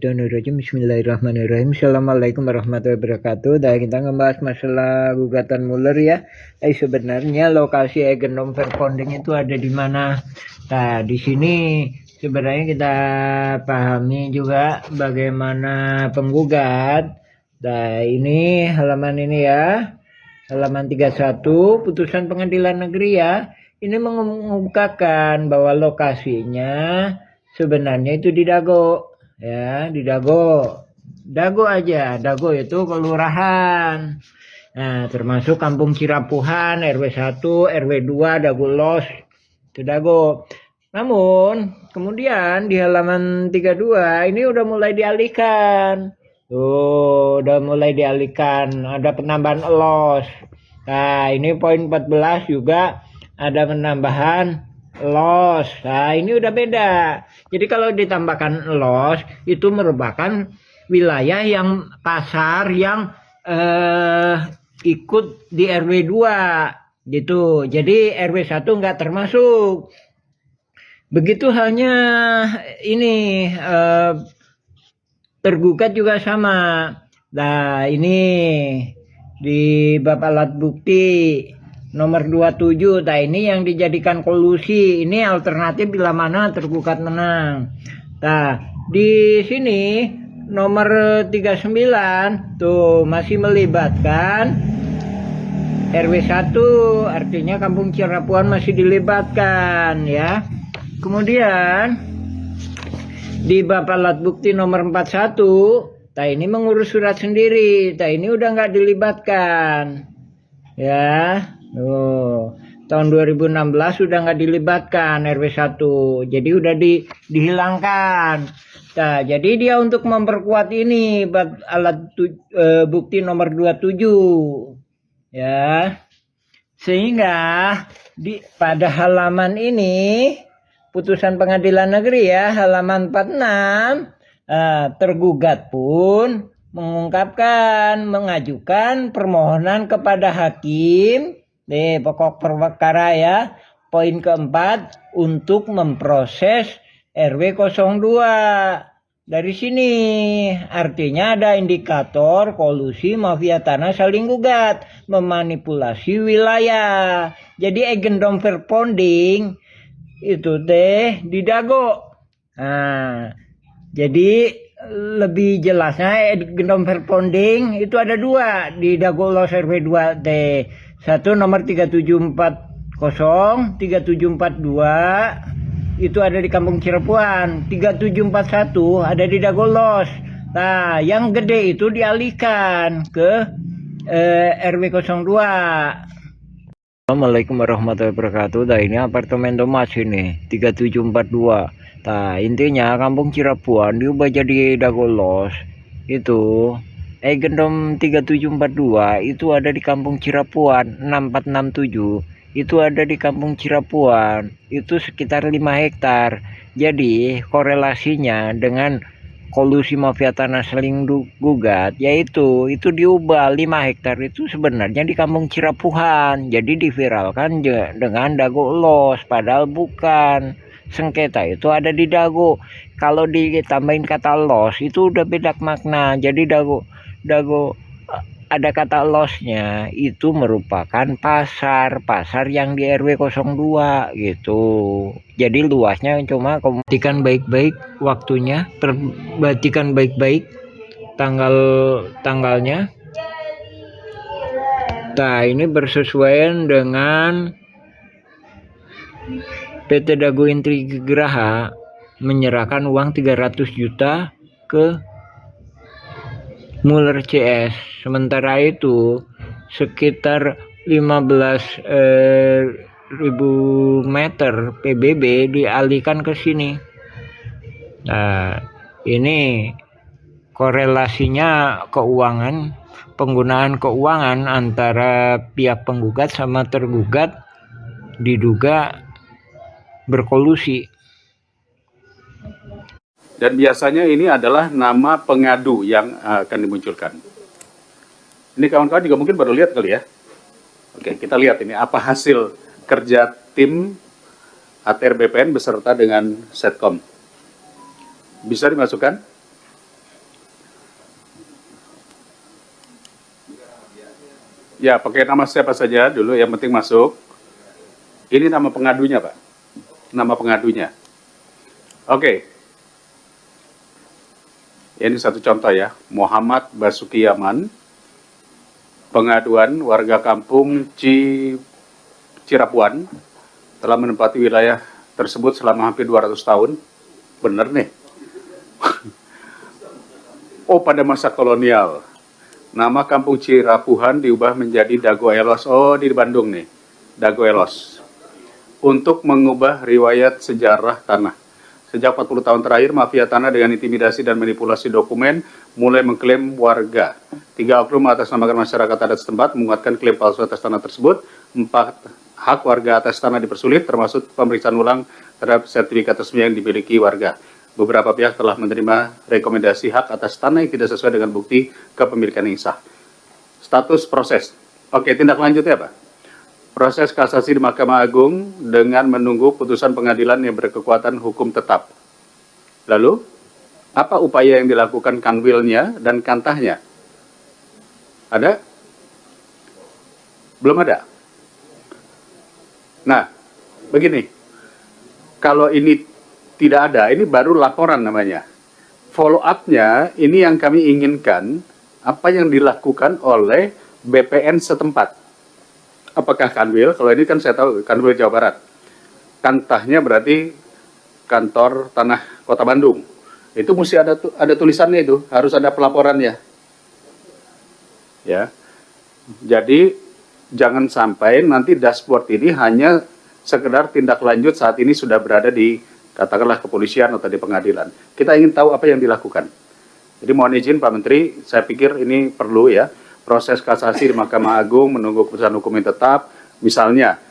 Minasyaitonirrajim. Bismillahirrahmanirrahim. Assalamualaikum warahmatullahi wabarakatuh. Dan kita ngebahas masalah gugatan Muller ya. Sebenarnya lokasi eigenom verponding itu ada di mana? Nah, di sini sebenarnya kita pahami juga bagaimana penggugat. Nah, ini halaman ini ya. Halaman 31 putusan pengadilan negeri ya. Ini mengungkapkan bahwa lokasinya sebenarnya itu di Dago ya, di Dago aja. Dago itu kelurahan, nah termasuk Kampung Cirapuhan, RW 1 RW 2 Dago Los itu Dago. Namun kemudian di halaman 32 ini udah mulai dialihkan tuh, ada penambahan los. Nah ini poin 14 juga ada penambahan los. Nah ini udah beda. Jadi kalau ditambahkan los itu merupakan wilayah yang pasar yang ikut di RW 2 gitu. Jadi RW 1 nggak termasuk. Begitu halnya ini tergugat juga sama. Nah ini di bab alat bukti nomor 27, nah ini yang dijadikan kolusi, ini alternatif bila mana tergugat menang. Nah, di sini nomor 39 tuh masih melibatkan RW 1, artinya Kampung Cirapuhan masih dilibatkan ya. Kemudian di bab alat bukti nomor 41, nah ini mengurus surat sendiri, nah ini udah nggak dilibatkan ya. Tahun 2016 sudah nggak dilibatkan RW 1, jadi udah dihilangkan. Nah, jadi dia untuk memperkuat ini alat bukti nomor 27 ya, sehingga pada halaman ini putusan pengadilan negeri ya, halaman 46 tergugat pun mengajukan permohonan kepada hakim pokok perkara ya, poin keempat untuk memproses RW 02. Dari sini artinya ada indikator kolusi mafia tanah saling gugat, memanipulasi wilayah. Jadi agendom verponding itu di Dago. Nah, jadi lebih jelasnya agendom verponding itu ada dua di Dago Los RW 2 satu nomor 3740 3742 itu ada di Kampung Cirapuhan, 3741 ada di Dago Los. Nah yang gede itu dialihkan ke RW 02. Assalamualaikum warahmatullahi wabarakatuh. Nah ini apartemen Thomas ini 3742. Nah intinya Kampung Cirapuhan diubah jadi Dago Los. Itu agendom 3742 itu ada di Kampung Cirapuhan. 6467 itu ada di Kampung Cirapuhan, itu sekitar 5 hektar. Jadi korelasinya dengan kolusi mafia tanah saling gugat, yaitu itu diubah 5 hektar itu sebenarnya di Kampung Cirapuhan, jadi diviralkan dengan Dago Los, padahal bukan. Sengketa itu ada di Dago. Kalau ditambahin kata los itu udah beda makna. Jadi Dago ada kata losnya, itu merupakan pasar yang di RW 02 gitu. Jadi luasnya cuma perhatikan baik-baik waktunya, perhatikan baik-baik tanggalnya. Nah ini bersesuaian dengan PT Dago Intrigraha menyerahkan uang 300 juta ke Muller CS. Sementara itu sekitar 15.000 meter PBB dialihkan ke sini. Nah, ini korelasinya keuangan, penggunaan keuangan antara pihak penggugat sama tergugat diduga berkolusi. Dan biasanya ini adalah nama pengadu yang akan dimunculkan. Ini kawan-kawan juga mungkin baru lihat kali ya. Oke, kita lihat ini apa hasil kerja tim ATR BPN beserta dengan Setkom. Bisa dimasukkan? Ya, pakai nama siapa saja dulu, yang penting masuk. Ini nama pengadunya, Pak. Nama pengadunya. Oke. Ini satu contoh ya. Muhammad Basuki Yaman. Pengaduan warga kampung Cirapuan telah menempati wilayah tersebut selama hampir 200 tahun. Bener nih. Oh, pada masa kolonial. Nama kampung Cirapuhan diubah menjadi Dago Elos. Oh, di Bandung nih. Dago Elos. Untuk mengubah riwayat sejarah tanah. Sejak 40 tahun terakhir, mafia tanah dengan intimidasi dan manipulasi dokumen mulai mengklaim warga. 3 oknum atas nama masyarakat adat setempat menguatkan klaim palsu atas tanah tersebut. 4 hak warga atas tanah dipersulit, termasuk pemeriksaan ulang terhadap sertifikat resmi yang dimiliki warga. Beberapa pihak telah menerima rekomendasi hak atas tanah yang tidak sesuai dengan bukti kepemilikan yang sah. Status proses. Oke, tindak lanjutnya apa? Proses kasasi di Mahkamah Agung dengan menunggu putusan pengadilan yang berkekuatan hukum tetap. Lalu, apa upaya yang dilakukan kanwilnya dan kantahnya? Ada? Belum ada. Nah, begini. Kalau ini tidak ada, ini baru laporan namanya. Follow up-nya, ini yang kami inginkan, apa yang dilakukan oleh BPN setempat. Apakah kanwil? Kalau ini kan saya tahu kanwil Jawa Barat. Kantahnya berarti kantor tanah Kota Bandung. Itu mesti ada tulisannya itu, harus ada pelaporannya. Ya. Jadi jangan sampai nanti dashboard ini hanya sekedar tindak lanjut saat ini sudah berada di katakanlah kepolisian atau di pengadilan. Kita ingin tahu apa yang dilakukan. Jadi mohon izin Pak Menteri, saya pikir ini perlu ya. Proses kasasi di Mahkamah Agung menunggu keputusan hukum yang tetap. Misalnya,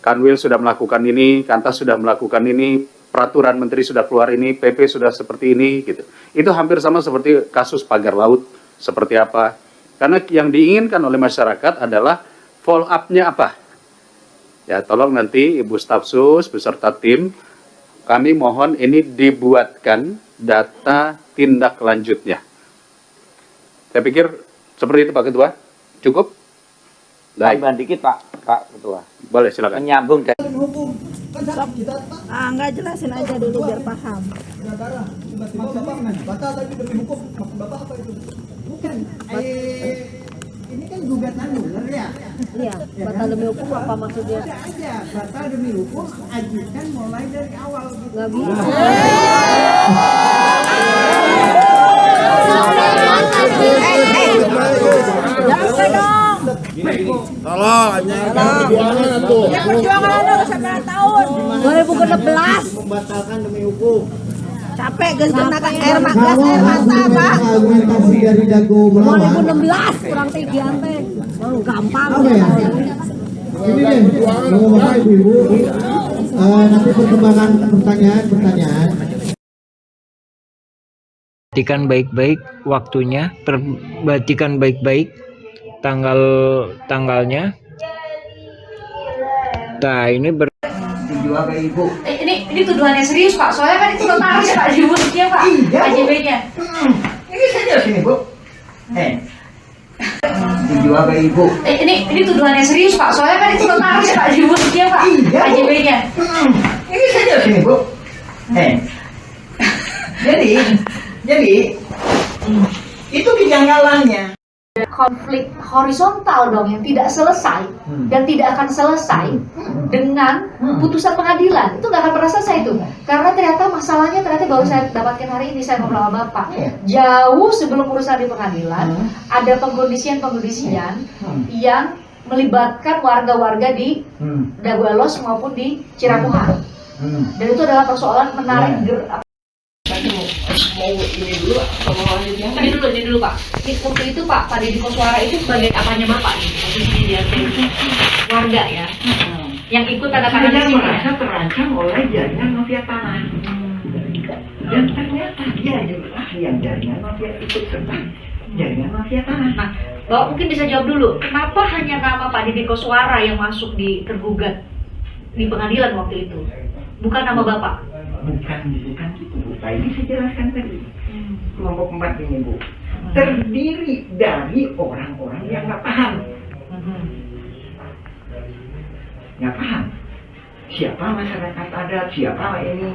Kanwil sudah melakukan ini, Kantas sudah melakukan ini, peraturan menteri sudah keluar ini, PP sudah seperti ini, gitu. Itu hampir sama seperti kasus pagar laut, seperti apa. Karena yang diinginkan oleh masyarakat adalah follow up-nya apa. Ya, tolong nanti Ibu Staf Sus beserta tim, kami mohon ini dibuatkan data tindak lanjutnya. Saya pikir seperti itu Pak Ketua, cukup? Baik. Tambahan dikit Pak Ketua. Boleh silakan. Menyambung dari Enggak, jelasin aja dulu biar paham. Batal tadi demi hukum, maksud Bapak apa itu? Bukan, ini kan gugatan bener ya? Iya, batal demi hukum apa maksudnya? Ada aja, batal demi hukum, ajukan mulai dari awal. Nggak bisa. Jangan dong. Tolong, Ya perjuangan Anda udah 9 tahun. 2016. Membatalkan demi hukum. Capek gas tenaga air mata Pak. Argumentasi dari Dago melawan. 2016 kurang tigian teh. Oh, gampang. Apa ya? Ini deh, Bapak Ibu, nanti perkembangan pertanyaan. perhatikan baik-baik waktunya, perhatikan baik-baik tanggalnya. Nah, ini Dijual ke Ibu. Ini tuduhannya serius Pak, soalnya kan itu notaris Pak di bukunya Pak, KJB-nya. Ini saja sini Bu. Dijual ke Ibu. Ini tuduhannya serius Pak, soalnya kan itu notaris Pak di bukunya Pak, KJB-nya. Ini saja sini Bu. Jadi itu kejanggalannya. Konflik horizontal dong yang tidak selesai dan tidak akan selesai dengan putusan pengadilan, itu nggak akan pernah selesai itu, karena ternyata masalahnya baru saya dapatkan hari ini, saya ngobrol sama Bapak jauh sebelum urusan di pengadilan ada pengkondisian yang melibatkan warga-warga di Daguelos maupun di Cirapuhan, dan itu adalah persoalan menarik Ini dulu Pak. Waktu itu Pak Deddy Koswara itu sebagai apanya Bapak nih? Posisinya dia warga ya, yang ikut tanda-tanda di sini. Merasa terancam oleh jaringan mafia tanah. Dan ternyata dia juga yang jaringan mafia ikut serta jaringan mafia tanah. Nah, Bapak mungkin bisa jawab dulu, kenapa hanya nama Pak Deddy Koswara yang masuk di tergugat di pengadilan waktu itu, bukan nama Bapak? Bukan gitu Bu. Tadi saya jelaskan tadi. Kelompok 4 ini Bu, terdiri dari orang-orang yang nggak paham Nggak paham siapa masyarakat adat, siapa ini.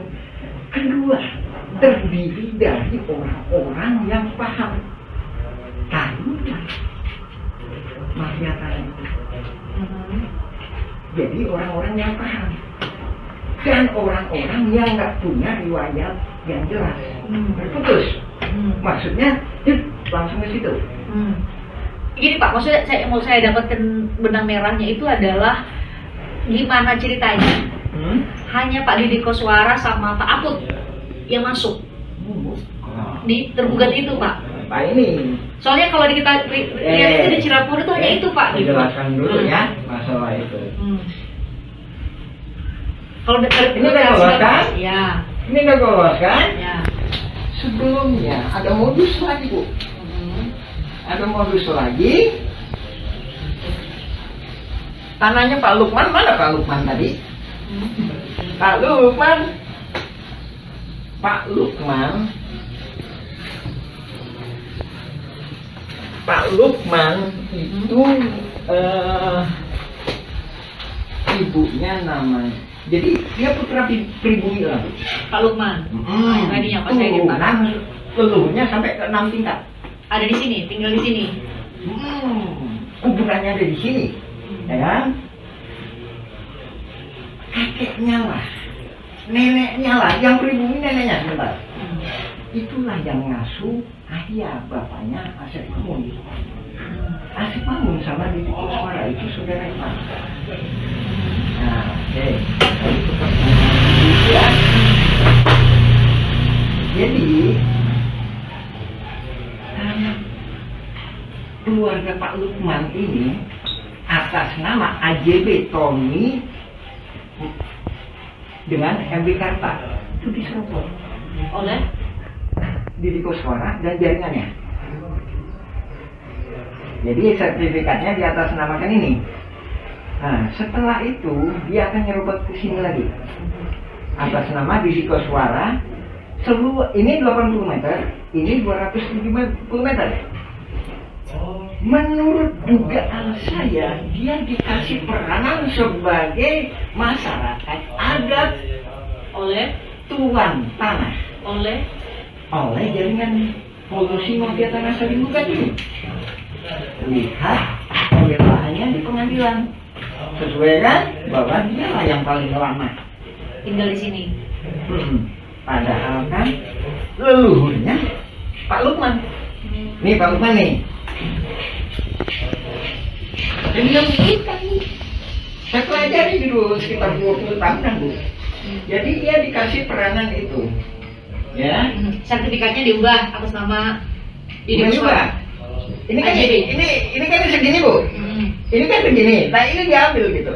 Kedua, terdiri dari orang-orang yang paham. Taruhlah mafia tanah itu. Jadi orang-orang yang paham dan orang-orang yang nggak punya riwayat yang jelas. Terputus. Maksudnya, langsung ke situ. Gini Pak, maksudnya mau saya dapatkan benang merahnya itu adalah gimana ceritanya? Hanya Pak Didi Koswara sama Pak Aput yang masuk di tergugat itu Pak. Pak ini. Soalnya kalau kita lihat itu di Cirapur itu hanya itu Pak. Gitu. Dijelaskan dulu ya masalah itu. Kalau Ini udah lolos kan? Ya. Ini udah lolos kan? Ya. Sebelumnya ada modus lagi Bu. Ada modus lagi. Tanahnya Pak Lukman, mana Pak Lukman tadi? Pak Lukman. Pak Lukman. Pak Lukman itu ibunya namanya. Jadi dia putra pribumi lah. Pak Lukman. Tadinya pas saya di Pak. Leluhurnya sampai ke 6 tingkat. Ada di sini, tinggal di sini. Kuburannya ada di sini. Ya kan? Kakeknya lah, neneknya lah, yang pribumi neneknya sebentar. Itulah yang ngasuh ayah bapaknya Asep Mamun. Asep Mamun sama Didi Koswara itu saudara Pak. Nah, oke. Ya. Jadi keluarga Pak Lukman ini atas nama AJB Tommy dengan MB Karta itu diserobot Oleh Didi Koswara dan jaringannya. Jadi sertifikatnya di atas namakan ini. Nah, setelah itu dia akan nyerobot ke sini lagi atas nama Didi Koswara. Seluruh ini 80 meter, ini 270 meter. Menurut dugaan saya, dia dikasih peranan sebagai masyarakat adat oleh tuan tanah, oleh jaringan polusi mafia tanah Saribugat ini. Lihat pembelaannya di pengadilan, sesuai kan bahwa dia lah yang paling lama tinggal di sini. Padahal kan leluhurnya Pak Lukman. Nih Pak Lukman nih. Dan dia menginginkan nih. Saya pelajari dulu sekitar 20 tahunan Bu. Jadi dia dikasih peranan itu. Ya. Sertifikatnya diubah atas nama Didi Bukan juga. Koswara. Ini kan AJB. ini kan segini Bu. Ini kan begini. Nah ini diambil gitu.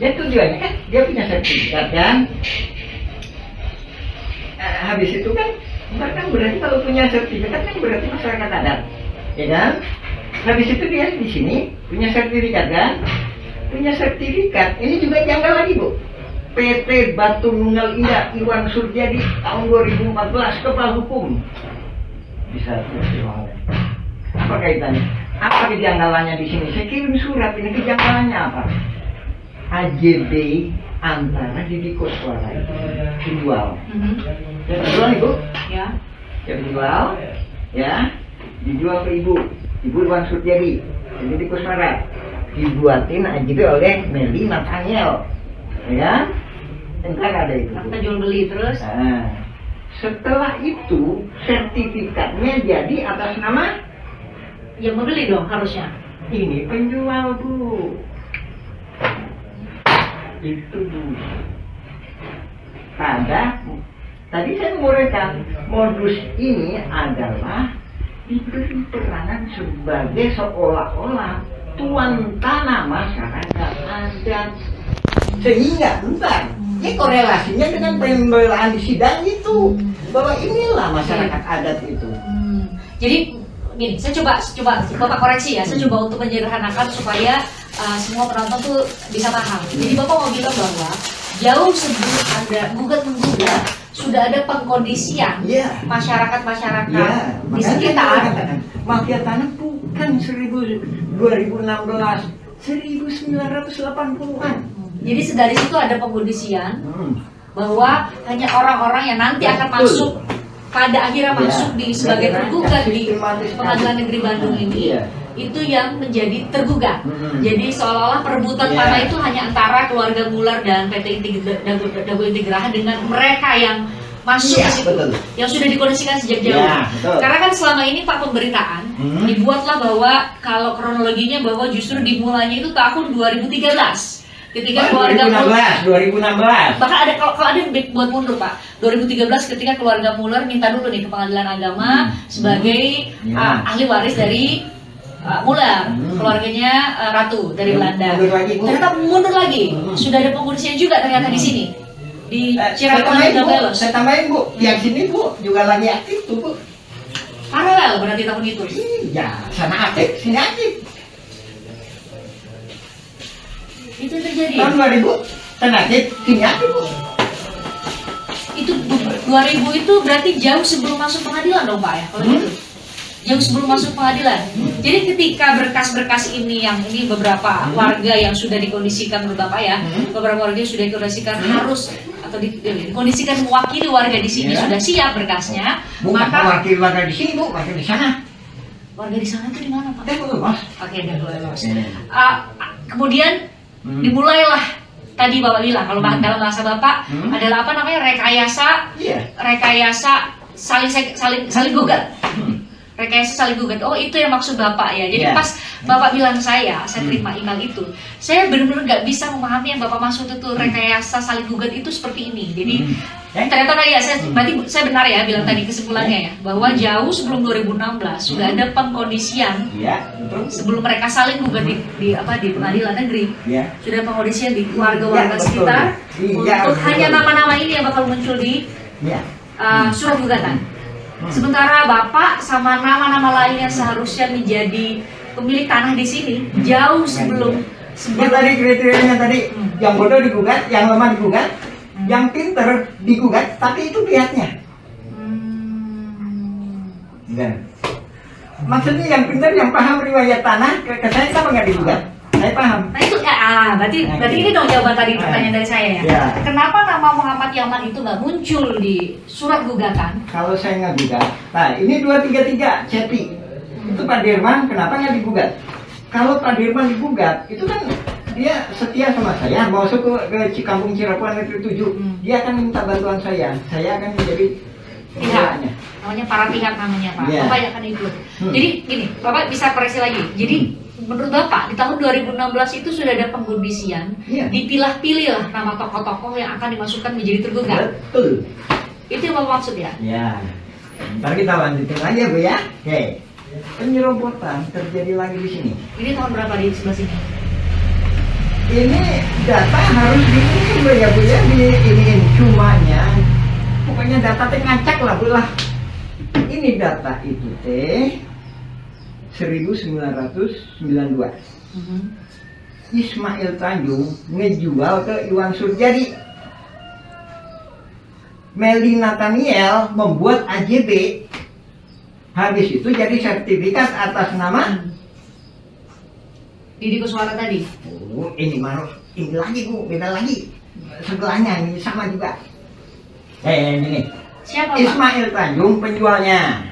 Ya tujuannya kan dia punya sertifikat kan. Habis itu kan berarti kalau punya sertifikat kan berarti masyarakat adat, ya kan? Habis itu dia di sini punya sertifikat kan? Punya sertifikat. Ini juga janggal lagi Bu. PT Batu Nunggal Indah Iwan Surjadi tahun 2014 kepala hukum. Bisa apa kaitannya? Apa kejanggalannya di sini? Saya kirim surat ini kejanggalannya apa? AJB antara Didi Koswara dijual. Ya dijual Ibu? Ya. Ya dijual, ya dijual ke Ibu Iwan Surjadi, Didi Koswara, dibuatin AJB oleh Meli Nathaniel, ya. Entar ada itu. Kita jual beli terus. Nah, setelah itu sertifikatnya jadi atas nama yang membeli dong harusnya. ini penjual Bu. Itu Bu. Tadi saya menguraikan modus ini adalah diberi peranan sebagai seolah-olah tuan tanah masyarakat adat, sehingga bentar ini korelasinya dengan pembelaan di sidang itu bahwa inilah masyarakat adat itu. Jadi gini, saya coba Bapak koreksi ya, saya coba untuk menyederhanakan supaya semua penonton tuh bisa paham. Jadi Bapak mau bilang bahwa jauh sebelum ada gugat-menggugat sudah ada pengkondisian masyarakat-masyarakat di sekitar. Mafia tanah bukan 1900 2016 1980-an. Jadi dari situ ada pengkondisian bahwa hanya orang-orang yang nanti akan masuk pada akhirnya masuk di sebagai tergugat di Pengadilan Negeri Bandung ini itu yang menjadi tergugat. Jadi seolah-olah perebutan tanah itu hanya antara keluarga Muller dan PT Dago Integraha dengan mereka yang masuk ke situ, yang sudah dikondisikan sejak jauh. Karena kan selama ini Pak pemberitaan dibuatlah bahwa kalau kronologinya bahwa justru dimulainya itu tahun 2013. Ketika keluarga 2016. Bahkan ada kalau ada buat mundur Pak. 2013 ketika keluarga Muller minta dulu nih ke Pengadilan Agama sebagai ahli waris dari Muller, keluarganya Ratu dari Belanda. Ternyata mundur lagi. Sudah ada pengkondisian juga ternyata di sini. Di Cirebon dan Belos. Saya tambahin Bu, yang sini Bu juga lagi aktif tuh Bu. Paralel berarti tahun itu. Iya, sana aktif, sini aktif. Itu terjadi. Tahun 2000, sana aktif, sini aktif Bu. Itu 2000 itu berarti jauh sebelum masuk pengadilan dong Pak ya kalau gitu. Jauh sebelum masuk pengadilan. Jadi ketika berkas-berkas ini yang ini beberapa warga yang sudah dikondisikan menurut Bapak ya, beberapa warga yang sudah dikondisikan harus atau dikondisikan mewakili warga di sini sudah siap berkasnya, maka maka wakil warga di sini Bu, wakil di sana. warga di sana itu di mana Pak? Mas. Oke, Mas. Kemudian dimulailah tadi Bapak bilang kalau dalam bahasa Bapak adalah apa namanya rekayasa saling gugat. Rekayasa saling gugat. Oh itu yang maksud Bapak ya. Jadi pas Bapak bilang saya terima email itu, saya benar-benar nggak bisa memahami yang Bapak maksud itu rekayasa saling gugat itu seperti ini. Jadi ternyata tadi ya, berarti saya benar ya bilang tadi kesimpulannya ya bahwa jauh sebelum 2016 sudah ada pengkondisian sebelum mereka saling gugat di pengadilan negeri sudah ada pengkondisian di warga-warga sekitar untuk hanya nama-nama ini yang bakal muncul di surat gugatan. Sementara Bapak sama nama-nama lain yang seharusnya menjadi pemilik tanah di sini jauh sebelum Yang tadi kriterianya tadi, yang bodoh digugat, yang lemah digugat, yang pinter digugat, tapi itu pihaknya. Maksudnya yang pinter, yang paham riwayat tanah, ke saya kenapa nggak digugat? Saya paham. Nah itu berarti ini dong jawaban tadi pertanyaan dari saya ya. Kenapa nama Muhammad Yaman itu nggak muncul di surat gugatan? Kalau saya nggak gugat, nah ini 233 Ceti, itu Pak Dirman kenapa nggak digugat? Kalau Pak Dirman digugat, itu kan dia setia sama saya, mau masuk ke Cikampung Cirebon Negeri 7, dia akan minta bantuan saya akan menjadi pihaknya. Namanya para pihak namanya Pak. Bapak akan ikut. Jadi gini, Bapak bisa koreksi lagi. Jadi menurut Bapak di tahun 2016 itu sudah ada pengkondisian, dipilah-pilih lah nama tokoh-tokoh yang akan dimasukkan menjadi tergugat. Betul. Itu yang Bapak maksud ya? Ya. Ntar kita lanjutin lagi ya Bu ya. Oke. Penyerobotan terjadi lagi di sini. Ini tahun berapa di sebelah sini? Ini data harus diisi Bu ya Bu ya, diiniin cumanya. Pokoknya data teh ngacak lah Bu lah. Ini data itu teh 1992. Ismail Tanjung ngejual ke Iwan Surjadi. Meldi Nathaniel membuat AJB. Habis itu jadi sertifikat atas nama Didi Kuswara tadi. Oh, ini lagi Bu, beda lagi. Sebelahnya ini sama juga. Ini. Siapa Pak? Ismail Tanjung penjualnya.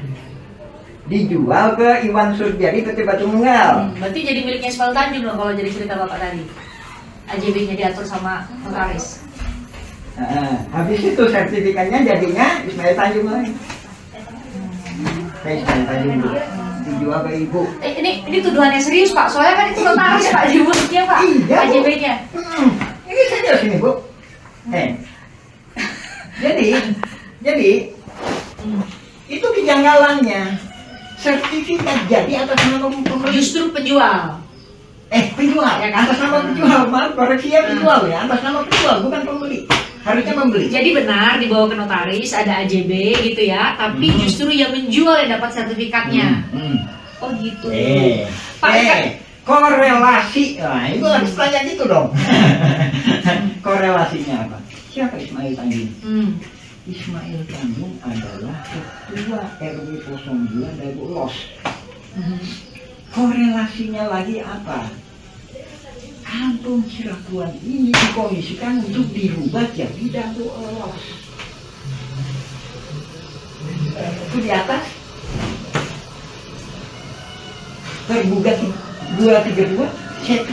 Dijual ke Iwan Surjadi PT Batu Nunggal. Berarti jadi miliknya Ismail Tanjung dong kalau jadi cerita Bapak tadi. AJB-nya diatur sama notaris. Habis itu sertifikatnya jadinya Ismail Tanjung lagi. Ismail Tanjung dijual ke Ibu. Ini tuduhannya serius Pak. Soalnya kan itu notaris Pak dibuatnya Pak. Iya, AJB-nya. Ini saja sini Bu. Jadi itu kejanggalannya. Sertifikat jadi atas nama pembeli. Justru penjual. Penjual ya kan? Atas nama penjual, maaf koreksi ya, penjual ya, atas nama penjual bukan pembeli. Harusnya membeli. Jadi benar dibawa ke notaris ada AJB gitu ya, tapi justru yang menjual yang dapat sertifikatnya. Oh gitu. Pak, korelasi. Nah, itu harus tanya gitu dong. Korelasinya apa? Siapa Ismail Tanjung? Ismail Tanjung adalah ketua RW 02 Dago Los. Korelasinya lagi apa? Kampung Cirebon ini dikondisikan untuk dirubah jadi Dago Elos. Itu di atas tergugat 232 CP.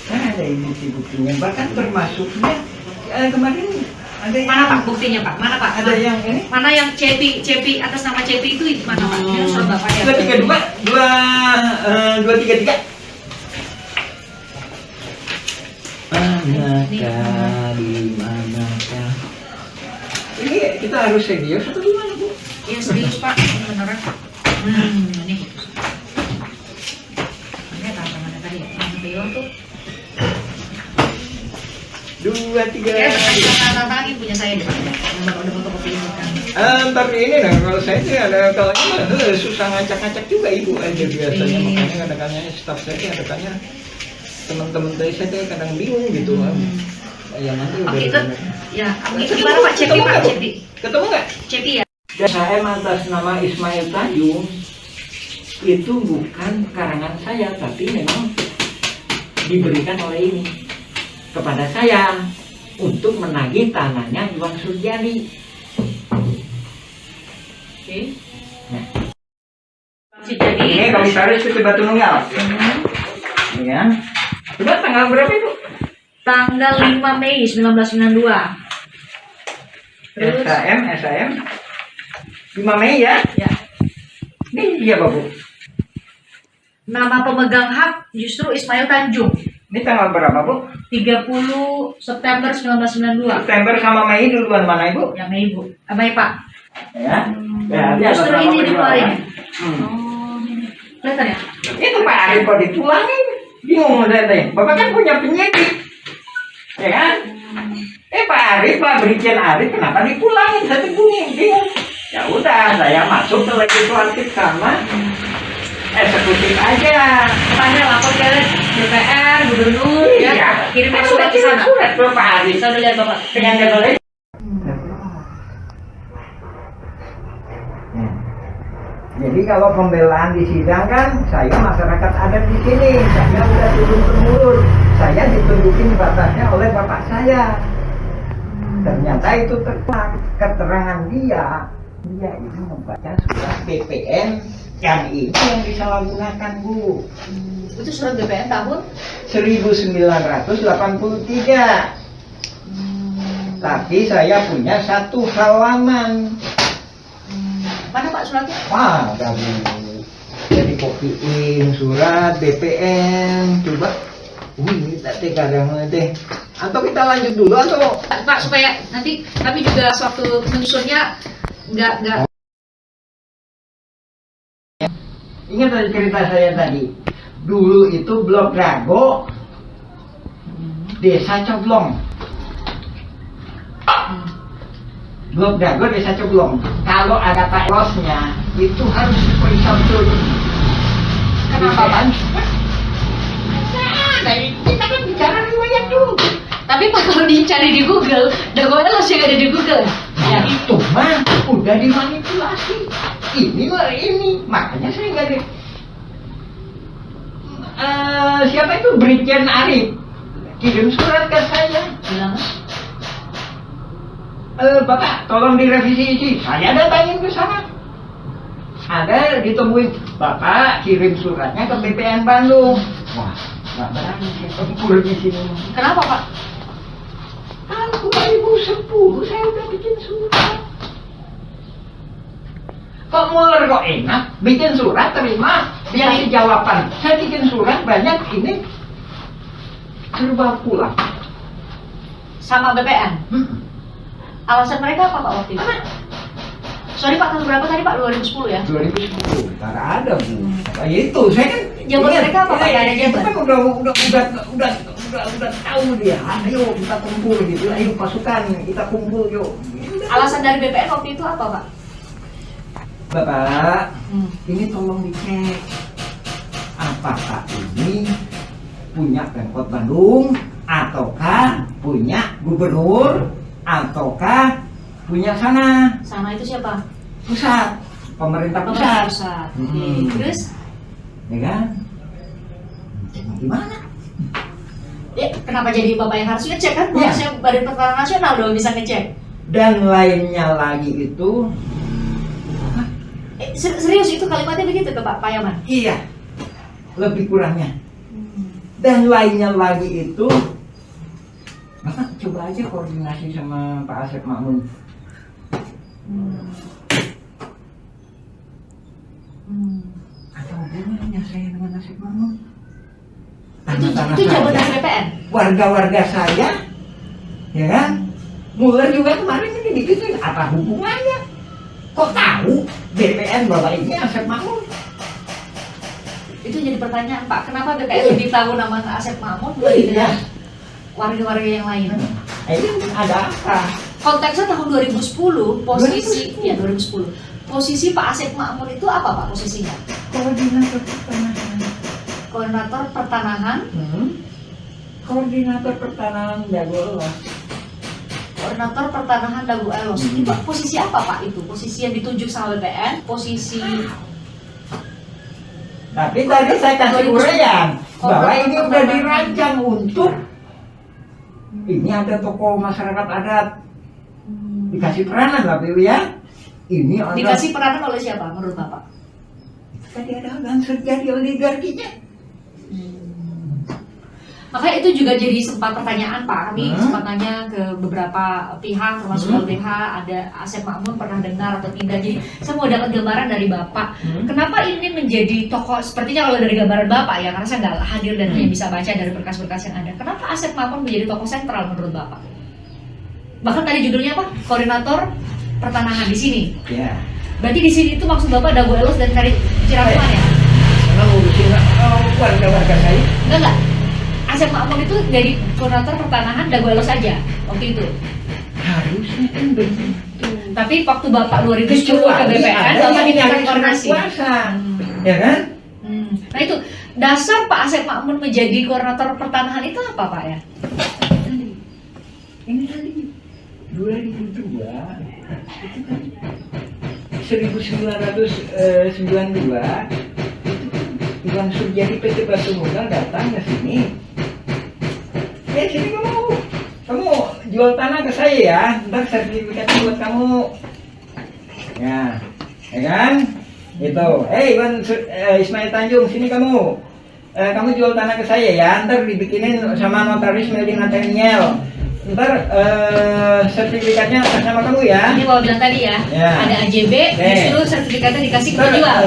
Kan ada bukti-buktinya, bahkan termasuknya kemarin ada yang, Mana Pak buktinya Pak? Mana Pak? ada yang ini Mana yang Cepi atas nama Cepi itu mana Pak? Ini surat Bapak ya. 233. Manakah di manakah? Ini kita harus serius atau gimana Bu? Iya serius Pak, beneran. Ini ini mana tadi ya? Yang Beo tuh. 2, 3. Ya, tangan punya saya deh. Yang udah fotokopi ini kan. Tapi ini nah, kalau saya sih ada kalanya susah ngacak-ngacak juga Ibu aja biasanya, makanya kadang-kadang staff saya kadang-kadang teman-teman saya kadang bingung gitu. Ya nanti udah. Itu ya, itu di mana Pak? Cepi Pak, Cepi. Ketemu nggak? Cepi ya. Saya atas nama Ismail Tanjung itu bukan karangan saya, tapi memang diberikan oleh ini kepada saya untuk menagih tanahnya Iwan Surjadi. Oke. Nah. Jadi Ini Komisaris PT Batu Nunggal. Ya. Coba tanggal berapa itu? tanggal 5 Mei 1992. Terus SAM 5 Mei ya? ya, Ini siapa Bu? nama pemegang hak justru Ismail Tanjung. Ini tanggal berapa Bu? 30 September 1992. September sama Mei duluan mana Ibu? Ya Mei Bu. Mei Pak. Ya. Ya, dia Justru atas nama ini beliau. dikeluarin. Hmm. Oh, ini. Kelihatan ya? Itu Pak Arif kok ditulangin. Bingung saya teh. Bapak kan punya penyidik. Ya kan? Pak Arif, Pak Brigjen Arif kenapa dipulangin? Saya tuh bingung. Ya udah, saya masuk ke legislatif sama eksekutif aja. Tanya lapor ke DPR, gubernur, Iya. ya. Kirim surat ke sana. Surat ke Pak Arif. Saya udah lihat Bapak. Dengan jadwalnya. Jadi kalau pembelaan di sidang kan, saya masyarakat adat di sini, saya udah turun temurun, saya ditunjukin batasnya oleh bapak saya. Ternyata itu terang keterangan dia itu membaca surat BPN yang ini yang disalahgunakan Bu. Itu surat BPN tahun 1983. Tapi saya punya satu halaman. mana Pak suratnya? Wah, jadi copying surat BPN, coba. Ini tadi kadang teh. Atau kita lanjut dulu atau Pak supaya nanti kami juga suatu menyusunnya nggak. ingat tadi cerita saya tadi. Dulu itu Blok Dago, Desa Coblong. Blok Dago, Desa Coblong. Kalau ada Pak Losnya, itu harus diperiksa betul. Kenapa Pak? Kita kan bicara riwayat dulu. Tapi Pak kalau dicari di Google, Dago Elos yang ada di Google. Ya itu mah udah dimanipulasi. Ini mah ini, makanya saya nggak ada. Siapa itu Brigjen Arif kirim surat ke saya. Bilang Bapak, tolong direvisi ini. Saya datangin ke sana. Ada ditemuin, Bapak kirim suratnya ke BPN Bandung. Wah, nggak berani saya tempur di sini. kenapa Pak? Tahun 2010 saya udah bikin surat. Kok Muller kok enak, bikin surat terima, biar jawaban. Saya bikin surat banyak ini serba pulang. Sama BPN. Alasan mereka apa Pak waktu itu? Sorry Pak, tahun berapa tadi Pak? 2010 ya? 2010, karena ada Bu. Nah, itu saya kan. Jawaban mereka apa, Pak? Nggak ada Itu jawaban? kan udah tahu dia. Ayo kita kumpul gitu, ayo pasukan kita kumpul yuk. Alasan dari BPN waktu itu apa Pak? Bapak, ini tolong dicek. Apakah ini punya Pemkot Bandung, ataukah punya gubernur, ataukah punya sana? Sama itu siapa? pusat, pemerintah pusat. Oke. Terus Ya kan? Cek gimana? ya kenapa jadi Bapak yang harus ngecek kan? Iya. Harusnya Badan Pertanahan Nasional dong bisa ngecek. Dan lainnya lagi itu, Serius itu kalimatnya begitu ke Pak Yaman? iya, lebih kurangnya. Dan lainnya lagi itu, Bapak coba aja koordinasi sama Pak Asep Makmun. Apa hubungannya saya dengan Asep Makmun? Itu jabatan BPN. Warga-warga saya, ya kan? Muller juga kemarin ini digituin, apa hubungannya? Kok tahu BPN bahwa ini Asep Makmun? Itu jadi pertanyaan Pak, kenapa BPN lebih tahu nama Asep Makmun dibanding warga-warga yang lain? Ini ada apa? Konteksnya tahun 2010, posisi ya 2010. Posisi Pak Asep Makmun itu apa Pak posisinya? Koordinator pertanahan. Koordinator pertanahan, Koordinator pertanahan Dagolos. koordinator pertanahan Dago Elos. Itu posisi apa Pak itu? Posisi yang ditunjuk sama BPN, posisi Tapi tadi saya kasih uraian bahwa ini udah dirancang untuk ini ada tokoh masyarakat adat dikasih peranan lah Bu ya. Ini ada dikasih peranan oleh siapa menurut Bapak? tadi ada unsur jadi oligarkinya. Makanya itu juga jadi sempat pertanyaan Pak. Kami sempat nanya ke beberapa pihak termasuk LBH, ada Asep Makmun pernah dengar atau tidak. Jadi saya mau dapat gambaran dari Bapak. Kenapa ini menjadi tokoh, sepertinya kalau dari gambaran Bapak ya, karena saya nggak hadir dan hanya bisa baca dari berkas-berkas yang ada. Kenapa Asep Makmun menjadi tokoh sentral menurut Bapak? Bahkan tadi judulnya apa? Koordinator pertanahan di sini. Ya. Berarti di sini itu maksud Bapak Dago Elos dan Kari Cirakuan ya? Karena ngurusin warga-warga saya. Enggak. Asep Makmun itu dari koordinator pertanahan Dago Elos saja waktu itu. Harusnya kan begitu. Tapi waktu Bapak 2010 ke BPN, Bapak diminta koordinasi. Ya kan? Nah itu dasar Pak Asep Makmun menjadi koordinator pertanahan itu apa Pak ya? Ini tadi 2002 itu kan 1992 Iwan Suryadi PT Batu Mugal datang ke sini. Sini kamu jual tanah ke saya ya, ntar sertifikatnya buat kamu. Ya kan? Itu. Iwan Ismail Tanjung, sini kamu. Kamu jual tanah ke saya ya, ntar dibikinin sama notaris Meldi Nathaniel. Ntar sertifikatnya atas nama kamu ya. Ini mau bilang tadi ya, ada AJB, disuruh sertifikatnya dikasih ke penjual.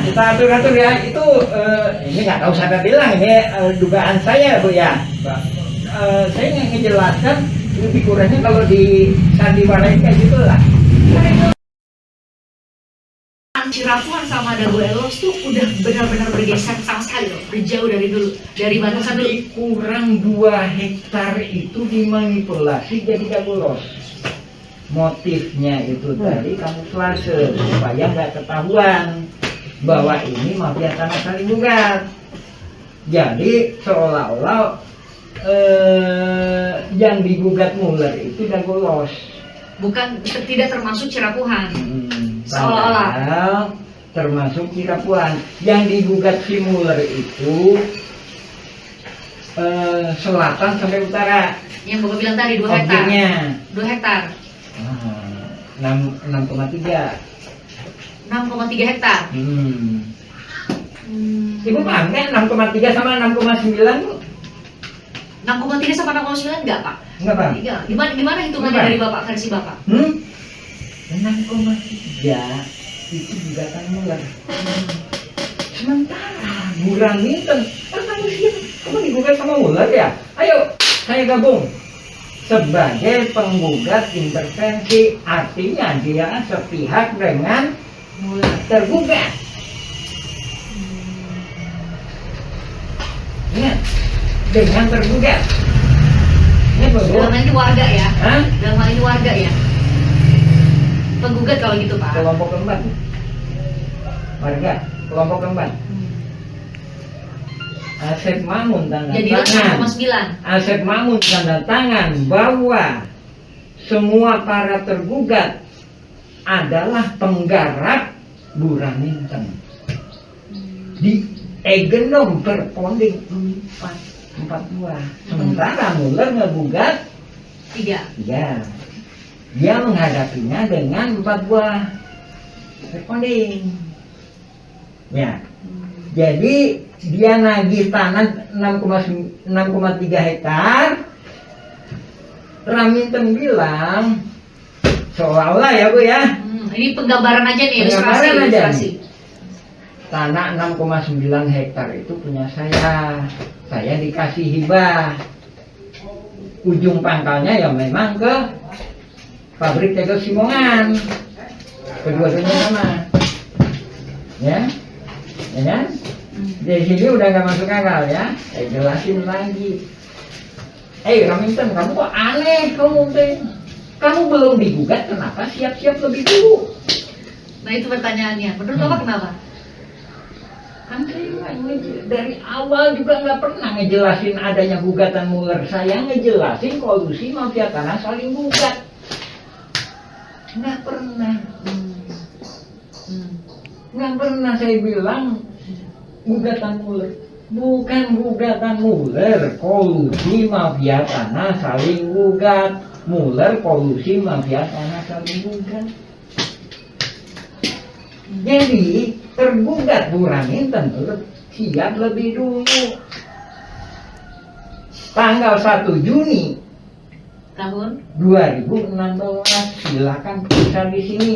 Kita atur-atur ya, itu ini nggak tahu siapa bilang, ini dugaan saya Bu ya. Saya ngejelaskan lebih kurangnya kalau di sandiwara kayak gitu lah. Cirakuan sama Dago Elos tuh udah benar-benar bergeser sama sekali loh, berjauh dari dulu, dari batasan dulu. Kurang 2 hektar itu dimanipulasi jadi Dagolos. Motifnya itu tadi kamuflase supaya nggak ketahuan bahwa ini mafia tanah saling gugat. Jadi seolah-olah yang digugat Muller itu Dagolos. Bukan, tidak termasuk Cirakuan. Seolah-olah termasuk Cirakuan. Yang digugat si Muller itu selatan sampai utara. Yang Bapak bilang tadi 2 hektar. Objeknya 2 hektar. 6,3. 6,3 hektar. Ibu paham kan 6,3 sama 6,9? 6,3 sama 6,9 enggak Pak? Enggak Pak? Gimana hitungannya Enggak. dari Bapak, versi Bapak? 6,3 itu gugatan Muller. Sementara Burhan Minten, kamu digugat sama Muller ya? Ayo, saya gabung sebagai penggugat intervensi, artinya dia sepihak dengan tergugat. Ingat, dengan tergugat. Ingat Bu? Dalam hal ini warga ya? Hah? Dalam hal ini warga ya? Penggugat kalau gitu Pak. Kelompok keempat. Warga, kelompok keempat. Asep Makmun tanda Jadi tangan. 6,9. Asep Makmun tanda tangan bahwa semua para tergugat adalah penggarap Buraminten di Egenom Perponding 442. Sementara Muller ngegugat 3. 3. Dia menghadapinya dengan 4 buah Perponding. Ya. Jadi dia nagih tanah 6,3 hektar. Raminten bilang seolah-olah ya Bu ya, Ini penggambaran aja nih, Penggambaran aja ilustrasi. tanah 6,9 hektar itu punya saya dikasih hibah. Ujung pangkalnya ya memang ke pabrik tegel Simongan, kedua-duanya sama, ya kan? Dari sini udah nggak masuk akal ya, saya jelasin lagi. Raminten, kamu kok aneh kamu teh? Kamu belum digugat, kenapa siap-siap lebih dulu? Nah itu pertanyaannya, menurut Bapak kenapa? Kan saya dari awal juga nggak pernah ngejelasin adanya gugatan Muller. Saya ngejelasin kolusi mafia tanah saling gugat. Nggak pernah. Nggak pernah saya bilang gugatan Muller. Bukan gugatan Muller, kolusi mafia tanah saling gugat. Muller kolusi mafia tanah saling gugat. Jadi tergugat Buraminten siap lebih dulu. Tanggal 1 Juni Tahun 2016, silakan periksa di sini.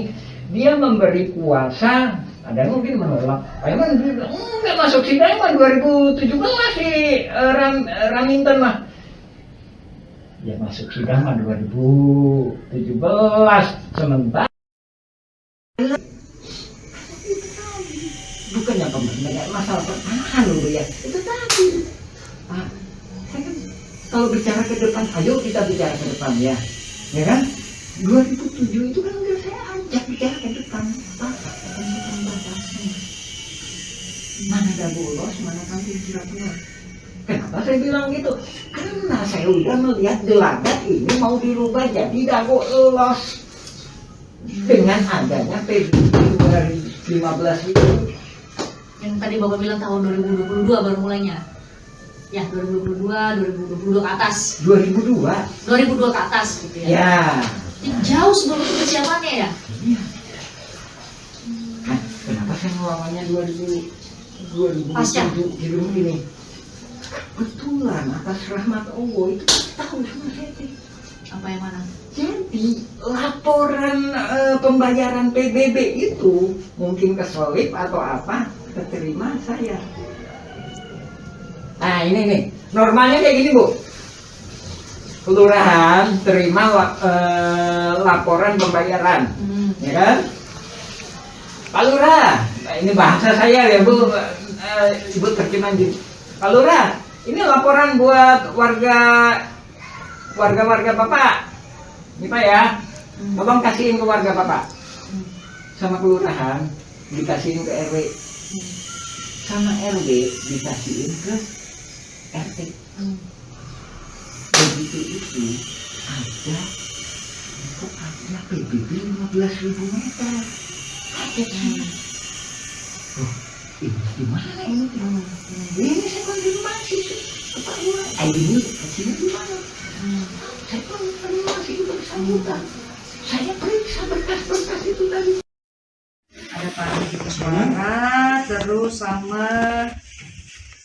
Dia memberi kuasa, ada mungkin menolak. Pak Iman bilang, nggak masuk sidang mah 2017 si Raminten mah. Ya masuk sidang mah 2017, sementara bukannya pemerintah masalah pertahanan dulu ya. Itu tadi Pak, saya kan kalau bicara ke depan, ayo kita bicara ke depan ya kan? 2007 itu kan udah saya ajak bicara ke depan. Pak, tentukan batasnya. Mana Dagolos, mana Kampung Cirapura. Kenapa saya bilang gitu? Karena saya udah melihat gelagat ini mau dirubah jadi Dagolos dengan adanya PBB 2015 itu. yang tadi Bapak bilang tahun 2022 baru mulainya. Ya, 2022 ke atas. 2002 ke atas gitu ya. ya. Ini jauh sebelum itu persiapannya ya. Iya. Nah, kenapa saya ngelawannya 2007 di rumah ini? Kebetulan atas rahmat Allah itu tahu sama saya. Apa yang mana? Jadi laporan pembayaran PBB itu mungkin keselip atau apa keterima saya. Nah ini nih normalnya kayak gini Bu. Kelurahan terima laporan pembayaran, ya kan? Pak Lurah, nah, ini bahasa saya ya Bu, Ibu terjemahan gitu. Pak Lurah, ini laporan buat warga Bapak. Ini Pak ya, tolong kasihin ke warga Bapak. Sama kelurahan dikasihin ke RW. Sama RW dikasihin ke RT. Begitu itu ada PBB 15.000 meter. Oh, ini gimana ini? Ini saya konfirmasi ke Pak Lurah. Ini kecilnya gimana? Saya konfirmasi itu bersangkutan. Saya periksa berkas-berkas itu tadi. Ada Pak Andi Suara, terus sama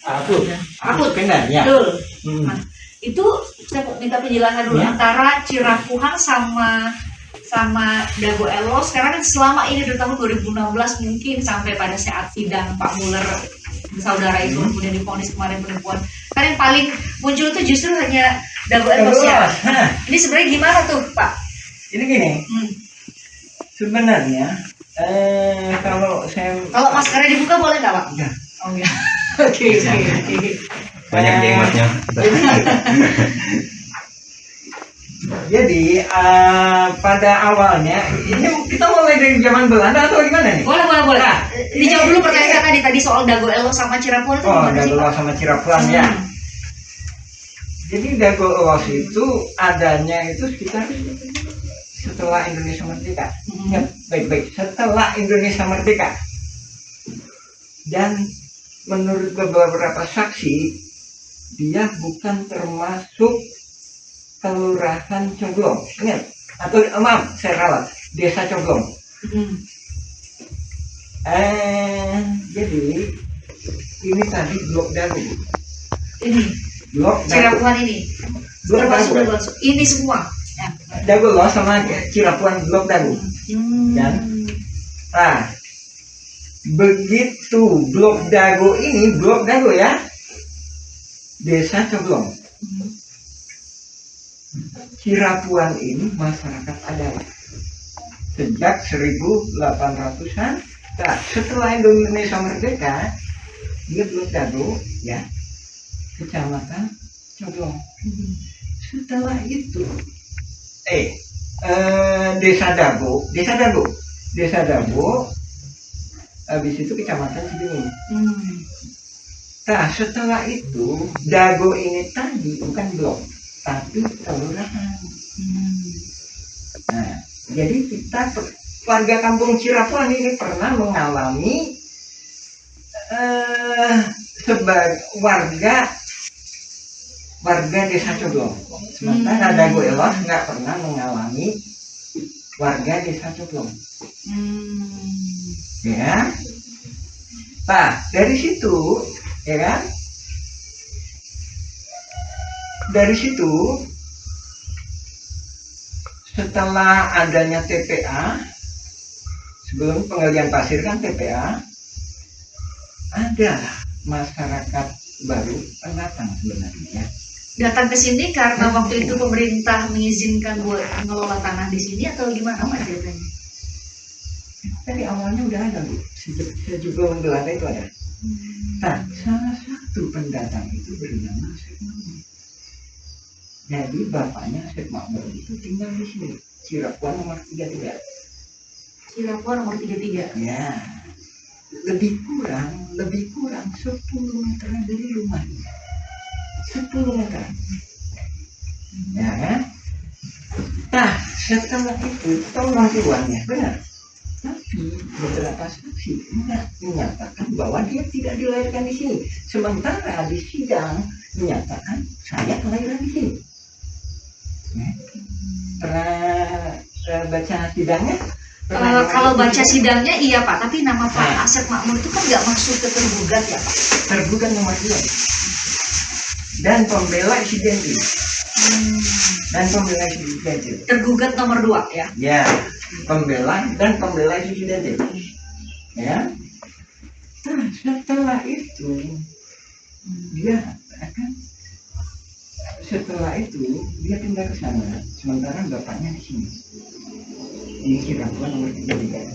Akut benar ya. betul. Nah, itu saya mau minta penjelasan dulu Ya. antara Cirapuhang sama Dago Elos. Sekarang kan selama ini dari tahun 2016 mungkin sampai pada saat sidang Pak Muller saudara itu kemudian divonis kemarin penipuan. Karena yang paling muncul itu justru hanya Dago Elos ya. Nah, Ini sebenarnya gimana tuh Pak? ini gini, sebenarnya kalau saya Kalau maskernya dibuka boleh nggak Pak? Enggak. Oh ya. Oke. Banyak nikmatnya. Jadi pada awalnya ini kita mulai dari zaman Belanda atau gimana nih? Boleh. Dijawab dulu pertanyaan tadi soal Dago Elos sama Cirebon itu Oh, gimana sih Dago Pak? sama Cirebon ya. Jadi Dago Elos itu adanya itu sekitar setelah Indonesia merdeka. Ingat baik-baik, setelah Indonesia merdeka. Dan menurut beberapa saksi, dia bukan termasuk kelurahan Coglong. Ingat, atau maaf, saya ralat, desa Coglong. Jadi ini tadi Blok Dago. Ini Blok Dago. Cirapuan ini. Blok Termasuk Dago. ini semua. Ya. Dago loh sama Cirapuan Blok Dago. Dan begitu Blok Dago ini, Blok Dago ya, desa Coglong. Cirapuan ini masyarakat adat sejak 1800-an. Nah, setelah Indonesia merdeka, dia Blok Dago ya, kecamatan Coglong. Setelah itu desa Dago, habis itu kecamatan Cibenying. Nah, setelah itu Dago ini tadi bukan blok, tapi kelurahan. Nah, jadi kita warga kampung Cirapuan ini pernah mengalami sebagai warga desa Coglong. Sementara Dago Elos nggak pernah mengalami warga desa Coglong. Ya. Nah, dari situ, ya kan? Dari situ, setelah adanya TPA, sebelum penggalian pasir kan TPA, ada masyarakat baru pendatang sebenarnya. Datang ke sini karena waktu itu pemerintah mengizinkan buat mengelola tanah di sini atau gimana Pak ceritanya? Dari awalnya udah ada Bu, sebelum Belanda itu ada. Nah, salah satu pendatang itu bernama Syekh Makmur. Jadi bapaknya Syekh Makmur itu tinggal di sini, Cirapuan nomor 33. Cirapuan nomor 33. Ya, lebih kurang 10 meter dari rumahnya. 10 meter. Ya kan? Nah, setelah itu tolong uangnya, benar. Tapi beberapa saksi menyatakan bahwa dia tidak dilahirkan di sini. Sementara di sidang menyatakan saya kelahiran di sini. Ya. Pernah baca sidangnya? Kalau baca sidangnya iya Pak, tapi nama Pak Asep Makmur itu kan nggak masuk ke tergugat ya Pak? Tergugat nomor 2 dan pembela Sidenti. Tergugat nomor 2 ya? Ya, pembela Sidenti. Ya. Nah, setelah itu dia pindah ke sana. Sementara bapaknya di sini. Ini Cirapuan nomor 33.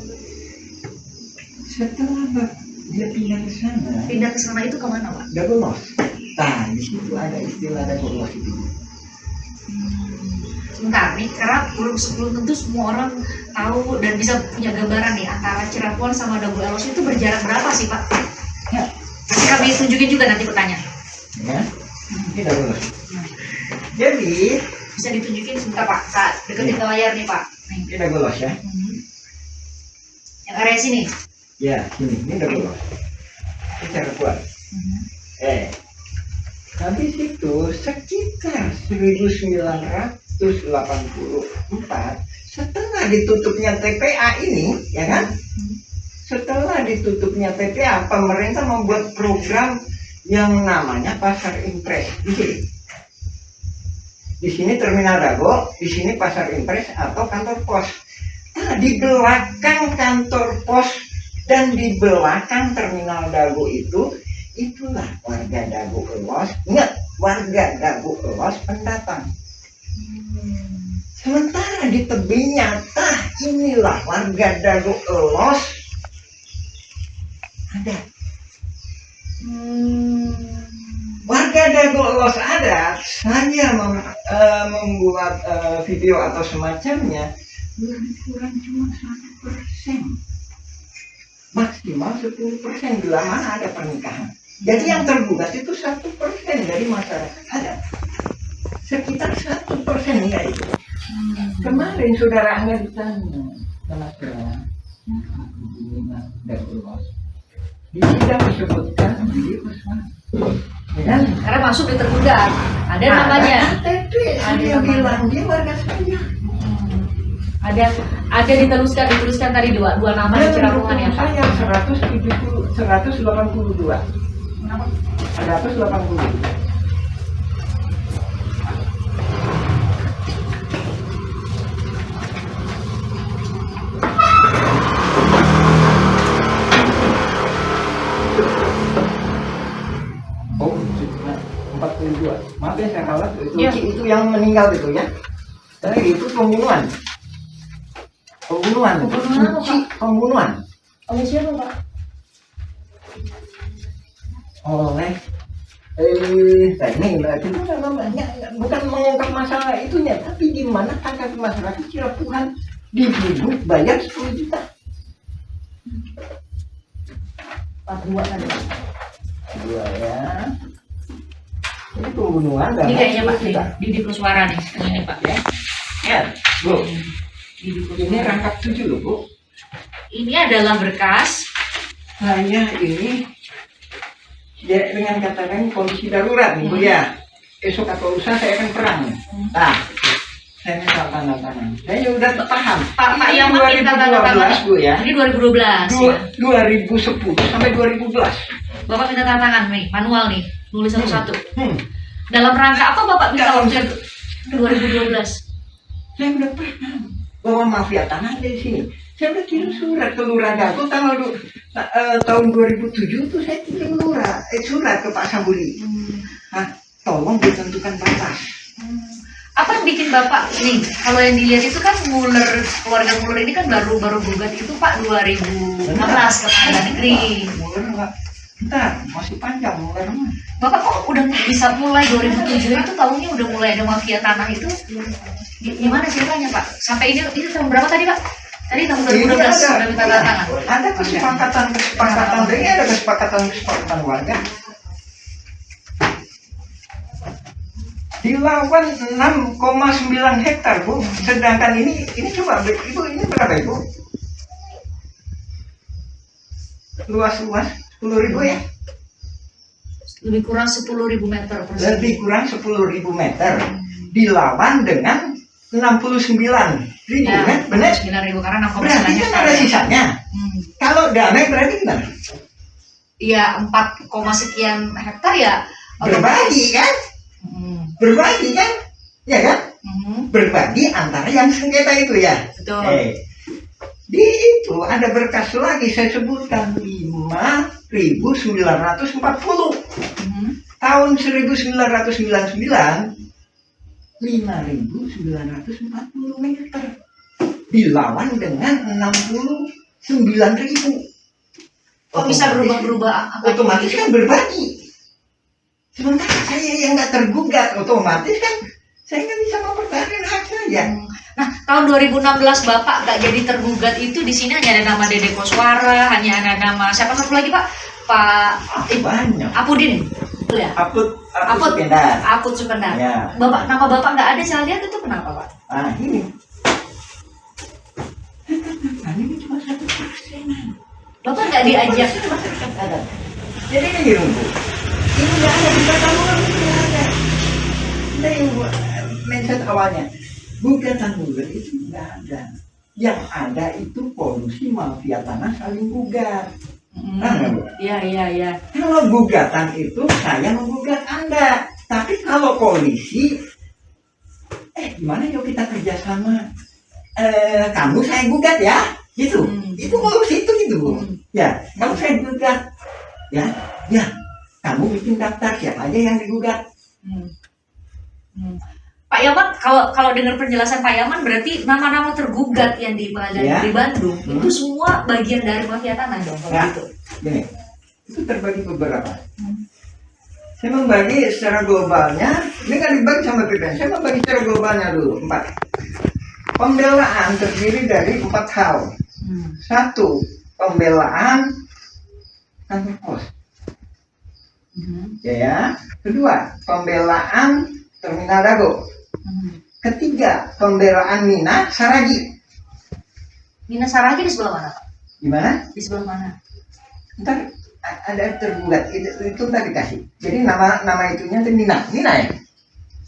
Setelah dia pindah ke sana. Pindah ke sana itu kemana Pak? Dago Los. Nah, di situ ada istilah Dago Los itu. Sebentar nih, karena belum tentu semua orang tahu dan bisa punya gambaran nih antara Cirapuan sama Dago Elos itu berjarak berapa sih Pak? Ya. Nanti kami tunjukin juga nanti petanya. Ya, ini Dago Los. Jadi Bisa ditunjukin sebentar Pak, saat deketin ke layar nih Pak. Nih. ini Dago Los ya. Yang area sini. Ya, ini Dago Los. Ini Cirapuan. Habis itu sekitar 1984 setelah ditutupnya TPA ini, ya kan? Setelah ditutupnya TPA, pemerintah membuat program yang namanya Pasar Impres di sini. Di sini Terminal Dago, di sini Pasar Impres atau kantor pos. Nah, di belakang kantor pos dan di belakang Terminal Dago itulah warga Dago Elos. Ingat, warga Dago Elos pendatang. Sementara di tebingnya, inilah warga Dago Elos ada. Warga Dago Elos ada. Saya membuat video atau semacamnya, lebih kurang cuma 1%. Maksimal 10% bila mana ada pernikahan. Jadi yang tergugat itu 1% dari masyarakat adat. Sekitar 1% ya itu. Kemarin saudara Angga ditanya sama saya, ini mah dari luar. Di sidang disebutkan dia Koswara. Ya kan? Karena masuk di tergugat. Ada namanya. KTP, Ada dia namanya. bilang dia warga saya. Ada dituliskan tadi dua nama di Cirapungan ya Pak. Saya 182. 180. Oh, 42. Maaf ya saya kalah. Iya. Itu yang meninggal itu ya. Tapi itu pembunuhan. Pembunuhan apa, Pak? Pembunuhan. Oleh siapa Pak? Oleh ini lah itu namanya bukan mengungkap masalah itunya, tapi di mana hak masyarakat Cirapungan dibudut bayar 10 juta. 42 tadi. Dua ya. Ini pembunuhan dan Ini kayaknya Pak, 10 juta. Didi Koswara nih, ini Pak ya. Ya, Bu. Didi Ini Koswara. rangkap 7 loh, Bu. Ini adalah berkas. Saya ini ya dengan katakan kondisi darurat nih Bu ya. Esok atau lusa saya akan perang. Nah, saya minta tanda tangan. Saya udah paham. Pak Ini Yaman minta tanda tangan. 2012 Bu ya. Ini 2012 ya. 2010 sampai 2012. Bapak minta tanda tangan nih, manual nih, nulis satu-satu. Hmm. Dalam rangka apa Bapak minta Dalam waktu itu? 2012. Saya udah paham bahwa mafia tanah dari sini. Saya udah kirim surat ke Lurah Dago tahun 2007 tuh saya kirim surat ke Pak Sambuli. Nah, tolong ditentukan batas. Apa yang bikin Bapak nih? Kalau yang dilihat itu kan keluarga Muller ini kan baru gugat itu Pak 2016 ke Pengadilan Negeri. Mulai enggak? Bentar, masih panjang mulai mah. Bapak kok udah bisa mulai 2007 itu tahunnya udah mulai ada mafia tanah itu? Gimana ceritanya Pak? Sampai ini tahun berapa tadi Pak? Tadi tahun 2012 udah minta tanda tangan. Ada kesepakatan ini ada kesepakatan warga. Dilawan 6,9 hektar Bu. Sedangkan ini coba Ibu ini berapa Ibu? Luas 10.000 ya? Lebih kurang 10.000 meter persegi. Lebih kurang 10.000 meter. Dilawan dengan 69.000 Ya, kan? Benar? 9.000 karena 6,9 Berarti kan hektar. ada sisanya. Kalau damai berarti gimana? Iya 4, sekian hektar ya. Berbagi kan? Hmm. Berbagi kan? Ya kan? Hmm. Berbagi antara yang sengketa itu ya. Betul. Di itu ada berkas lagi saya sebutkan 5.940 Hmm. tahun 1999 5.940 meter dilawan dengan 69.000. Kok bisa berubah-berubah? Otomatis kan berbagi. Sementara saya yang nggak tergugat, otomatis kan saya nggak bisa mempertahankan hak saya. Nah, tahun 2016 Bapak nggak jadi tergugat itu di sini hanya ada nama Dede Koswara, hanya ada nama siapa satu lagi Pak? Pak Banyak. Apudin. Betul ya? Aput Aput Sukendar. Aput Sukendar. Ya. Bapak nama Bapak nggak ada saya lihat itu kenapa Pak? Ah ini. Ini cuma 1%. Bapak nggak diajak. Jadi ini Bu. Ini nggak ada di Gugatan Muller, nggak ada. Dari mindset awalnya, gugatan Muller itu nggak ada. Yang ada itu polusi mafia tanah saling gugat. Bu? Iya. Kalau gugatan itu saya menggugat Anda, tapi kalau polisi, gimana yuk kita kerjasama? Kamu saya gugat ya, gitu. Itu polisi itu gitu Bu. Ya, kamu saya gugat, ya. Kamu bikin daftar siapa aja yang digugat. Pak Yaman, kalau dengar penjelasan Pak Yaman berarti nama-nama tergugat yang di Pengadilan Ya. Negeri Bandung itu semua bagian dari mafia tanah dong kalau Nah, gitu. gini, itu terbagi beberapa. Saya membagi secara globalnya, ini kan dibagi sama PPN. Saya membagi secara globalnya dulu, 4. Pembelaan terdiri dari 4 hal. 1. Pembelaan kantor pos. Ya. Kedua, pembelaan terminal Dago. Ketiga, pembelaan Mina Saragi. Mina Saragi di sebelah mana, Pak? Gimana? Di sebelah mana? Ntar ada tergugat, itu ntar dikasih. Jadi nama itunya itu Mina ya?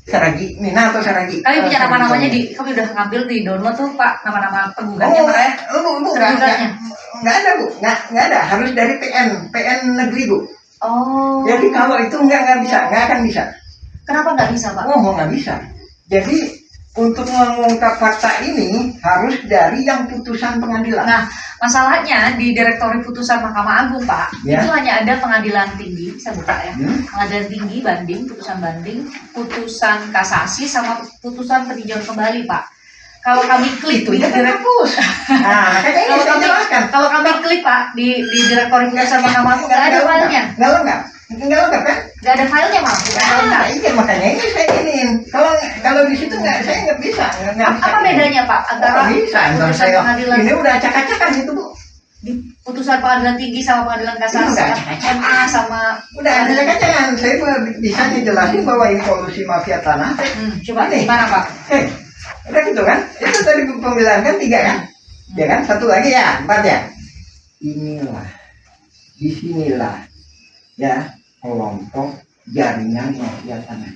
Saragi, Mina atau Saragi? Kami punya nama-namanya kami udah ngambil di download tuh Pak, nama-nama penggugatnya Oh, mereka. Bu, Tergugatnya. nggak ada Bu, nggak ada, harus dari PN negeri Bu. Oh. Jadi kalau itu nggak bisa, nggak akan bisa. Kenapa nggak bisa, Pak? Oh, nggak bisa. Jadi untuk mengungkap fakta ini harus dari yang putusan pengadilan. Nah, masalahnya di Direktori Putusan Mahkamah Agung, Pak, Ya. itu hanya ada pengadilan tinggi, saya buka ya. Hmm. Pengadilan tinggi banding, putusan kasasi sama putusan peninjauan kembali, Pak. Kalau kami klik Itu di ya kan direk- hapus. Nah, makanya ini saya jelaskan. kalau kami klik, Pak, di Direktori Putusan Mahkamah Agung nggak ada filenya. Nggak lengkap kan? Nggak ada filenya, Pak. Nggak ada. Nah, iya makanya ini saya ingin. Kalau di situ saya nggak bisa. Nggak bisa. Apa bedanya, Pak, antara Nggak bisa. Ntar putusan saya pengadilan ini udah acak-acakan itu Bu. di putusan pengadilan tinggi sama pengadilan kasasi, Udah. MA sama Udah acak-acakan. Saya bisa dijelasin bahwa ini kolusi mafia tanah. coba Ini. gimana, Pak? Udah gitu kan? Itu tadi pembelaan kan 3 kan? Ya kan? 1 lagi ya, 4 ya. Inilah, disinilah ya kelompok jaringan mafia tanah.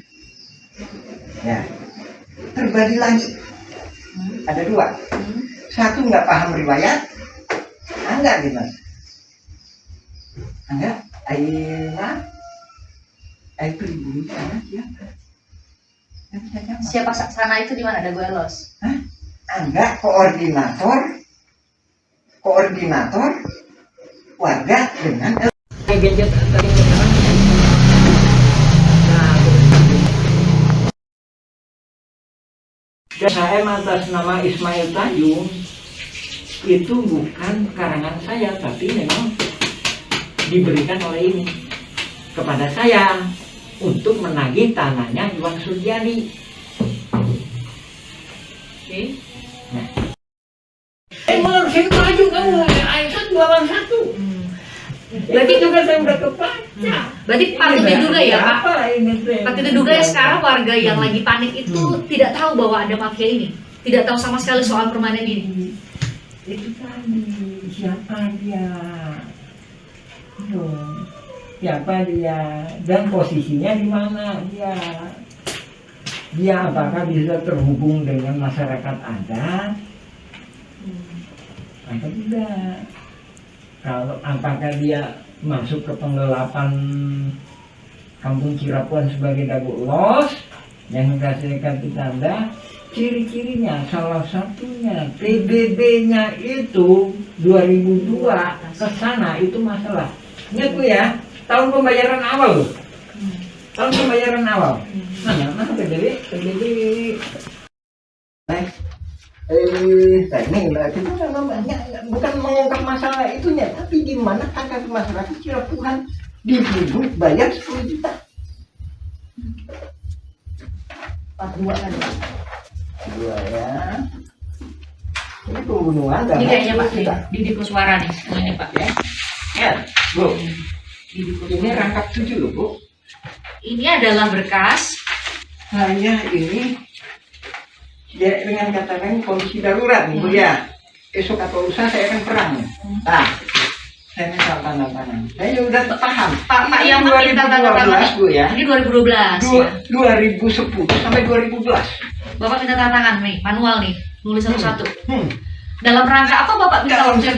Ya, terbagi lagi. Ada 2. 1 nggak paham riwayat, Angga gimana? Angga, air pribumi sana siapa? Yang bisa jawab. Siapa sana itu di mana? Dago Elos. Hah? Angga koordinator warga dengan gadget tadi. SHM atas nama Ismail Tanjung itu bukan karangan saya, tapi memang diberikan oleh ini kepada saya untuk menagih tanahnya Iwan Suryadi. Oke. Nah. Menurut saya maju kamu, kan 2 lawan 1. Berarti juga saya udah kebaca. Berarti patut diduga ya, Pak? Apa ini teh? Patut diduga ya sekarang warga yang lagi panik itu tidak tahu bahwa ada mafia ini, tidak tahu sama sekali soal permainan ini. Itu tadi siapa dia? Siapa dia dan posisinya di mana dia? Dia apakah bisa terhubung dengan masyarakat adat atau tidak? Kalau apakah dia masuk ke penggelapan Kampung Cirapuan sebagai Dago Elos yang dikasih kartu tanda? Ciri-cirinya salah satunya PBB-nya itu 2002 ke sana itu masalah. Ingat Bu ya, tahun pembayaran awal loh. Tahun pembayaran awal. Mana PBB? Ini itu namanya bukan mengungkap masalah itunya, tapi di mana hak masyarakat Cirapuan dituduh bayar 10 juta. 42 kan. 2 ya. Ini pembunuhan dan Ini kayaknya Pak Didi Kuswara nih. Ini Pak ya. ya, Bu. Didi Ini Kuswara. rangkap 7 loh, Bu. Ini adalah berkas. Saya ini ya dengan kata lain kondisi darurat nih Bu ya. Esok atau lusa saya akan perang. Nah, saya minta tanda tangan. Saya udah paham. Pak yang meminta tanda tangan 2012 Bu ya. ini 2012 ya. 2010 sampai 2011. Bapak minta tanda tangan nih, manual nih, nulis satu-satu. Hmm. Dalam rangka apa Bapak minta Dalam- ujian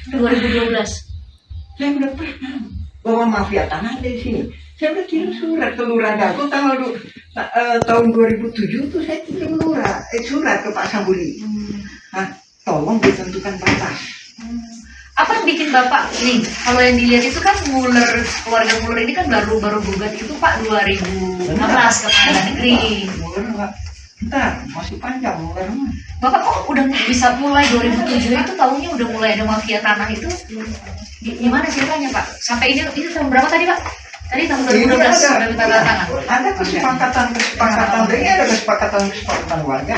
2012? Saya udah paham bahwa mafia tanah ada di sini. Saya udah kirim surat ke Lurah Dago tahun 2007 tuh saya kirim surat ke Pak Sambuli. Nah, tolong ditentukan batas. Apa yang bikin Bapak nih? Kalau yang dilihat itu kan Muller, keluarga Muller ini kan baru gugat itu Pak 2016 ke pengadilan negeri. Muler nggak? Bentar, masih panjang Muler mah. Bapak kok udah bisa mulai 2007 itu tahunnya udah mulai ada mafia tanah itu? Gimana ceritanya Pak? Sampai ini tahun berapa tadi Pak? Tadi tahun 2012 sudah minta tanda tangan. Ada kesepakatan ini ada kesepakatan warga.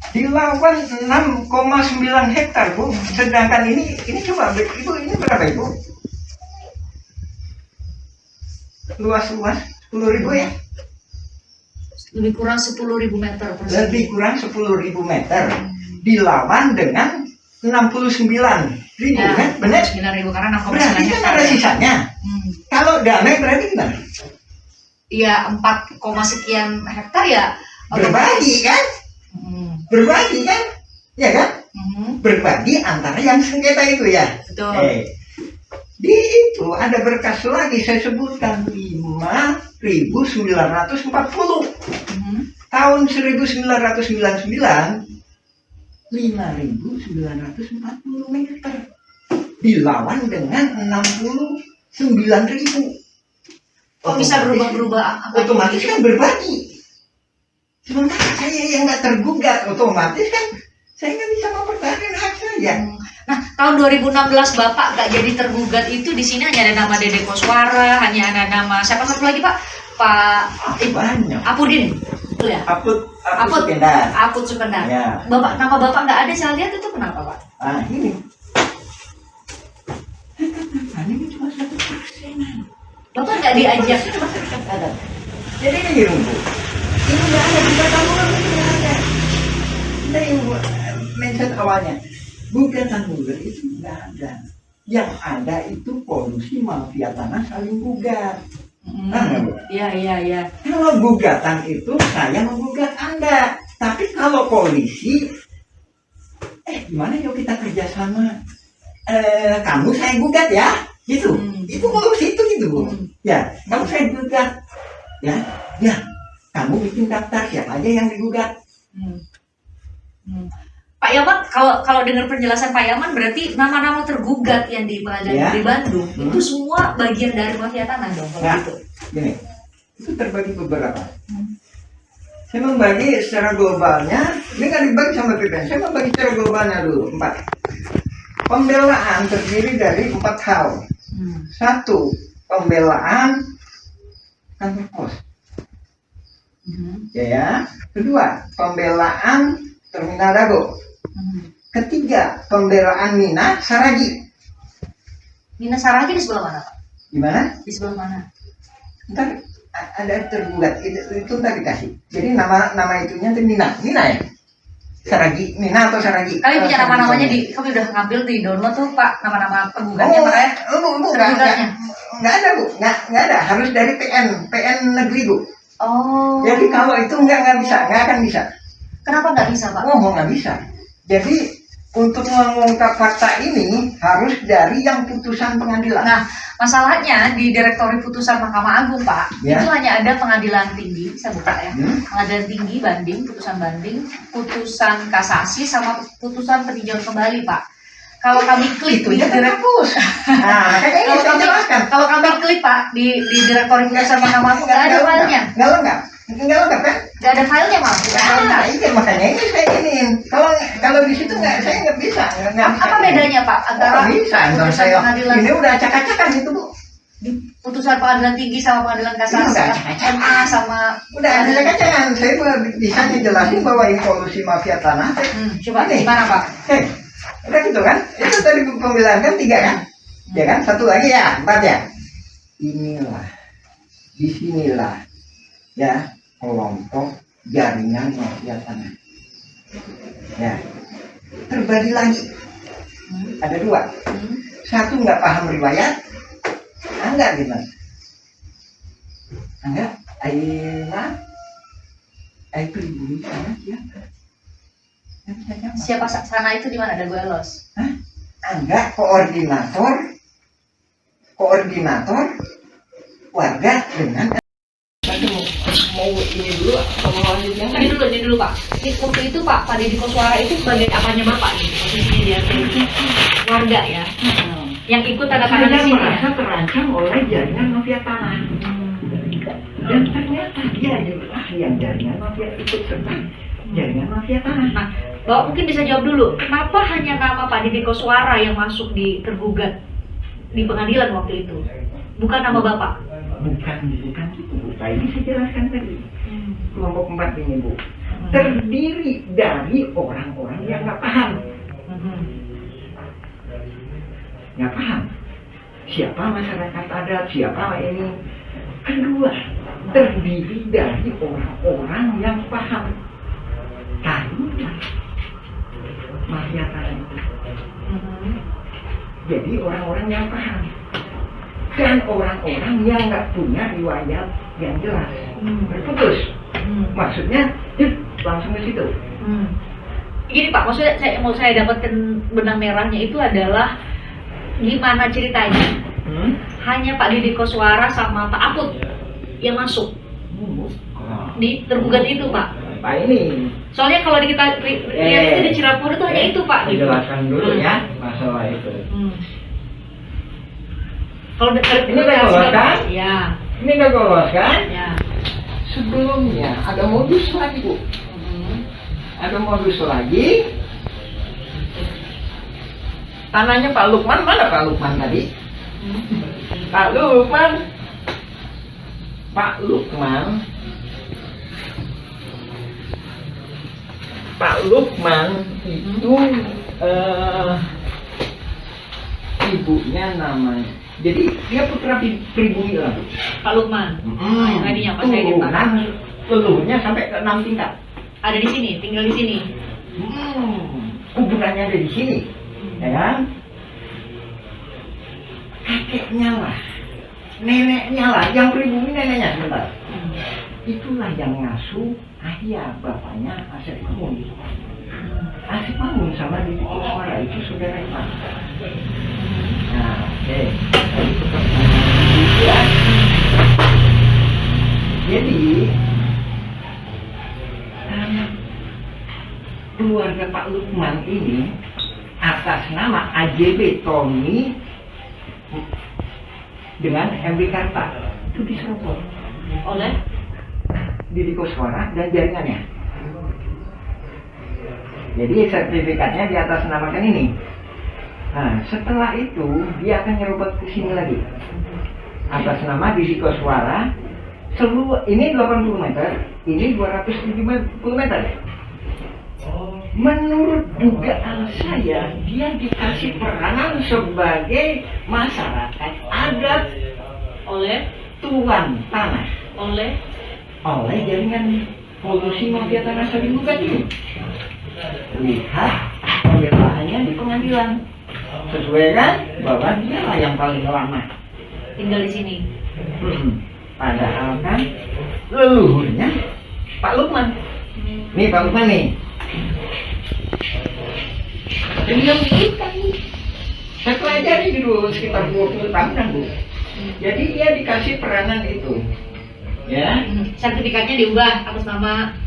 Dilawan 6,9 hektar Bu, sedangkan ini coba Ibu ini berapa Ibu? Luas 10.000 ya? Lebih kurang 10.000 meter persegi. Lebih kurang 10.000 meter dilawan dengan 69.000 Ya, kan? Benar? 9.000 karena 6,9 Berarti kan hektar ada ya. sisanya. Kalau damai berarti gimana? Iya 4, sekian hektar ya. Berbagi kan? Berbagi kan? Ya kan? Berbagi antara yang sengketa itu ya. Betul. Di itu ada berkas lagi saya sebutkan 5.940 tahun 1999 5.940 meter dilawan dengan 69.000. Kok bisa berubah-berubah? Otomatis kan berbagi. Sementara saya yang nggak tergugat, otomatis kan saya nggak bisa mempertahankan hak saya. Nah, tahun 2016 Bapak nggak jadi tergugat itu di sini hanya ada nama Dede Koswara, hanya ada nama siapa satu lagi Pak? Banyak. Apudin, betul ya? Apud Sukendar. Apud Sukendar. Ya. Nama Bapak nggak ada, saya lihat itu kenapa Pak? Ini. Ini cuma 1%. Bapak nggak diajak. Ada. Jadi ini rumput. Ini nggak ada di kamu ini nggak ada. Dari mindset awalnya. Gugatan gugat itu nggak ada. Yang ada itu polusi mafia tanah saling gugat. Iya. Kalau gugatan itu saya menggugat Anda. Tapi kalau polisi, gimana yuk kita kerjasama? Kamu saya gugat ya, gitu. Itu polusi itu gitu. Ya, kamu saya gugat. Ya. Kamu bikin daftar siapa aja yang digugat. Pak Yaman, kalau dengar penjelasan Pak Yaman berarti nama-nama tergugat yang di pengadilan di Bandung itu semua bagian dari mafia tanah dong kalau gitu. Gini, itu terbagi beberapa. Saya membagi secara globalnya, ini kan dibagi sama PPN. Saya membagi secara globalnya dulu 4. Pembelaan terdiri dari 4 hal. 1. Pembelaan kantor pos. Ya. 2. Pembelaan terminal Dago. 3. Pembelaan Mina Saragi. Mina Saragi di sebelah mana Pak? Di mana? Di sebelah mana? Ntar ada tergugat itu ntar dikasih. Jadi nama itunya itu Mina ya. Saragi, Mina atau Saragi. Kami punya nama-namanya kami udah ngambil di download tuh Pak nama-nama penggugatnya makanya. Nggak ada Bu, nggak ada. Harus dari PN negeri Bu. Oh. Jadi kalau itu nggak bisa, nggak akan bisa. Kenapa nggak bisa Pak? Nggak bisa. Jadi untuk mengungkap fakta ini harus dari yang putusan pengadilan. Nah, masalahnya di Direktori Putusan Mahkamah Agung Pak, Ya. itu hanya ada pengadilan tinggi, saya buka ya. Pengadilan tinggi banding, putusan kasasi sama putusan peninjauan kembali Pak. Kalau kami klik Itu di ya kan hapus. Nah, makanya ini saya jelaskan. kalau kami klik Pak di Direktori Putusan Mahkamah Agung nggak ada filenya. Nggak lengkap kan? Nggak ada filenya Pak. Nah, itu makanya ini saya iniin. Kalau di situ saya nggak bisa. Apa bedanya Pak antara bisa? putusan Saya pengadilan ini udah acak-acakan itu Bu. di putusan pengadilan tinggi sama pengadilan kasasi, Ini udah acak-acakan. MA sama Udah acak-acakan. Saya bisa ngejelasin bahwa ini polusi mafia tanah. coba Ini. gimana Pak? Udah gitu kan? Itu tadi pembelaan kan 3 kan? Ya kan? 1 lagi ya, 4 ya. Inilah, disinilah ya kelompok jaringan mafia tanah. Ya, terbagi lagi. Ada 2. 1 nggak paham riwayat, enggak gimana? Enggak, Ayo pribumi sana siapa? Siapa sana itu di mana ada gue los? Enggak, koordinator warga dengan mau ini dulu atau mau lanjutnya? Ini dulu Pak. Waktu itu Pak Deddy Koswara itu sebagai apanya Bapak nih? Posisinya dia warga ya. Yang ikut tanda tangan di sini. Merasa terancam oleh jaringan mafia tanah. Dan ternyata dia adalah yang jaringan mafia ikut serta jaringan mafia tanah. Nah, Bapak mungkin bisa jawab dulu. Kenapa hanya nama Pak Deddy Koswara yang masuk di tergugat di pengadilan waktu itu? Bukan nama Bapak? Bukan itu. Ini saya jelaskan tadi. Kelompok 4 ini Bu. Terdiri dari orang-orang yang nggak paham. Nggak paham. Siapa masyarakat adat, siapa ini. Kedua, terdiri dari orang-orang yang paham karena mafia tanah itu. Jadi orang-orang yang paham dan orang-orang yang nggak punya riwayat yang jelas, terputus. Maksudnya langsung ke situ. Gini Pak, maksudnya mau saya dapatkan benang merahnya itu adalah gimana ceritanya? Hanya Pak Didi Koswara sama Pak Aput yang masuk di tergugat itu Pak. Pak ini. Soalnya kalau kita lihat itu di Cirapura itu hanya itu Pak. Gitu. Jelaskan dulu ya masalah itu. Kalau ini udah lolos kan? Ya. Ini udah lolos kan? Ya. Sebelumnya ada modus lagi Bu. Ada modus lagi. Tanahnya Pak Lukman, mana Pak Lukman tadi? Pak Lukman. Pak Lukman. Pak Lukman itu ibunya namanya. Jadi dia putra pribumi lah Bu. Pak Lukman. Tadinya Pak saya di Pak. Leluhurnya sampai ke 6 tingkat. Ada di sini, tinggal di sini. Kuburannya ada di sini, ya kan? Kakeknya lah, neneknya lah, yang pribumi neneknya sebentar. Itulah yang ngasuh ayah bapaknya Asep Mamun. Asep Mamun sama Didi Koswara itu saudara Pak. Nah, oke. Tadi tetap ya. Jadi keluarga Pak Lukman ini atas nama AJB Tommy dengan Henry Karta itu diserobot Oleh Didi Koswara dan jaringannya. Jadi sertifikatnya di atas namakan ini. Nah, setelah itu dia akan nyerobot ke sini lagi atas nama Didi Koswara. Seluruh ini 80 meter, ini 270 meter. Menurut dugaan saya, dia dikasih peranan sebagai masyarakat adat oleh tuan tanah oleh jaringan polusi mafia tanah Serigugat ini. Lihat pembelaannya di pengadilan, sesuai kan bahwa dia lah yang paling lama tinggal di sini. Padahal kan leluhurnya Pak Lukman. Nih Pak Lukman nih. Dia milikan nih. Saya pelajari dulu sekitar 20 tahunan Bu. Jadi dia dikasih peranan itu. Ya. Sertifikatnya diubah atas nama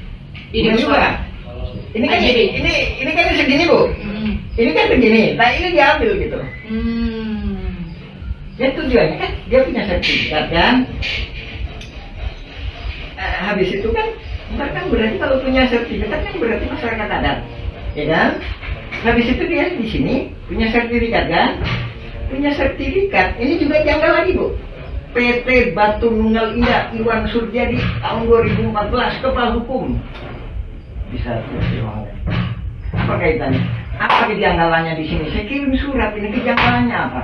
Didi Ini Koswara. Ini kan AJB. ini kan segini Bu. Ini kan begini. Nah ini diambil gitu. Ya tujuannya kan dia punya sertifikat kan. Habis itu kan berarti kalau punya sertifikat kan berarti masyarakat adat, ya kan? Habis itu dia di sini punya sertifikat kan? Punya sertifikat. Ini juga janggal lagi Bu. PT Batu Nunggal Indah Iwan Surjadi tahun 2014 kepala hukum. Bisa apa kaitannya? Apa kejanggalannya di sini? Saya kirim surat ini kejanggalannya apa?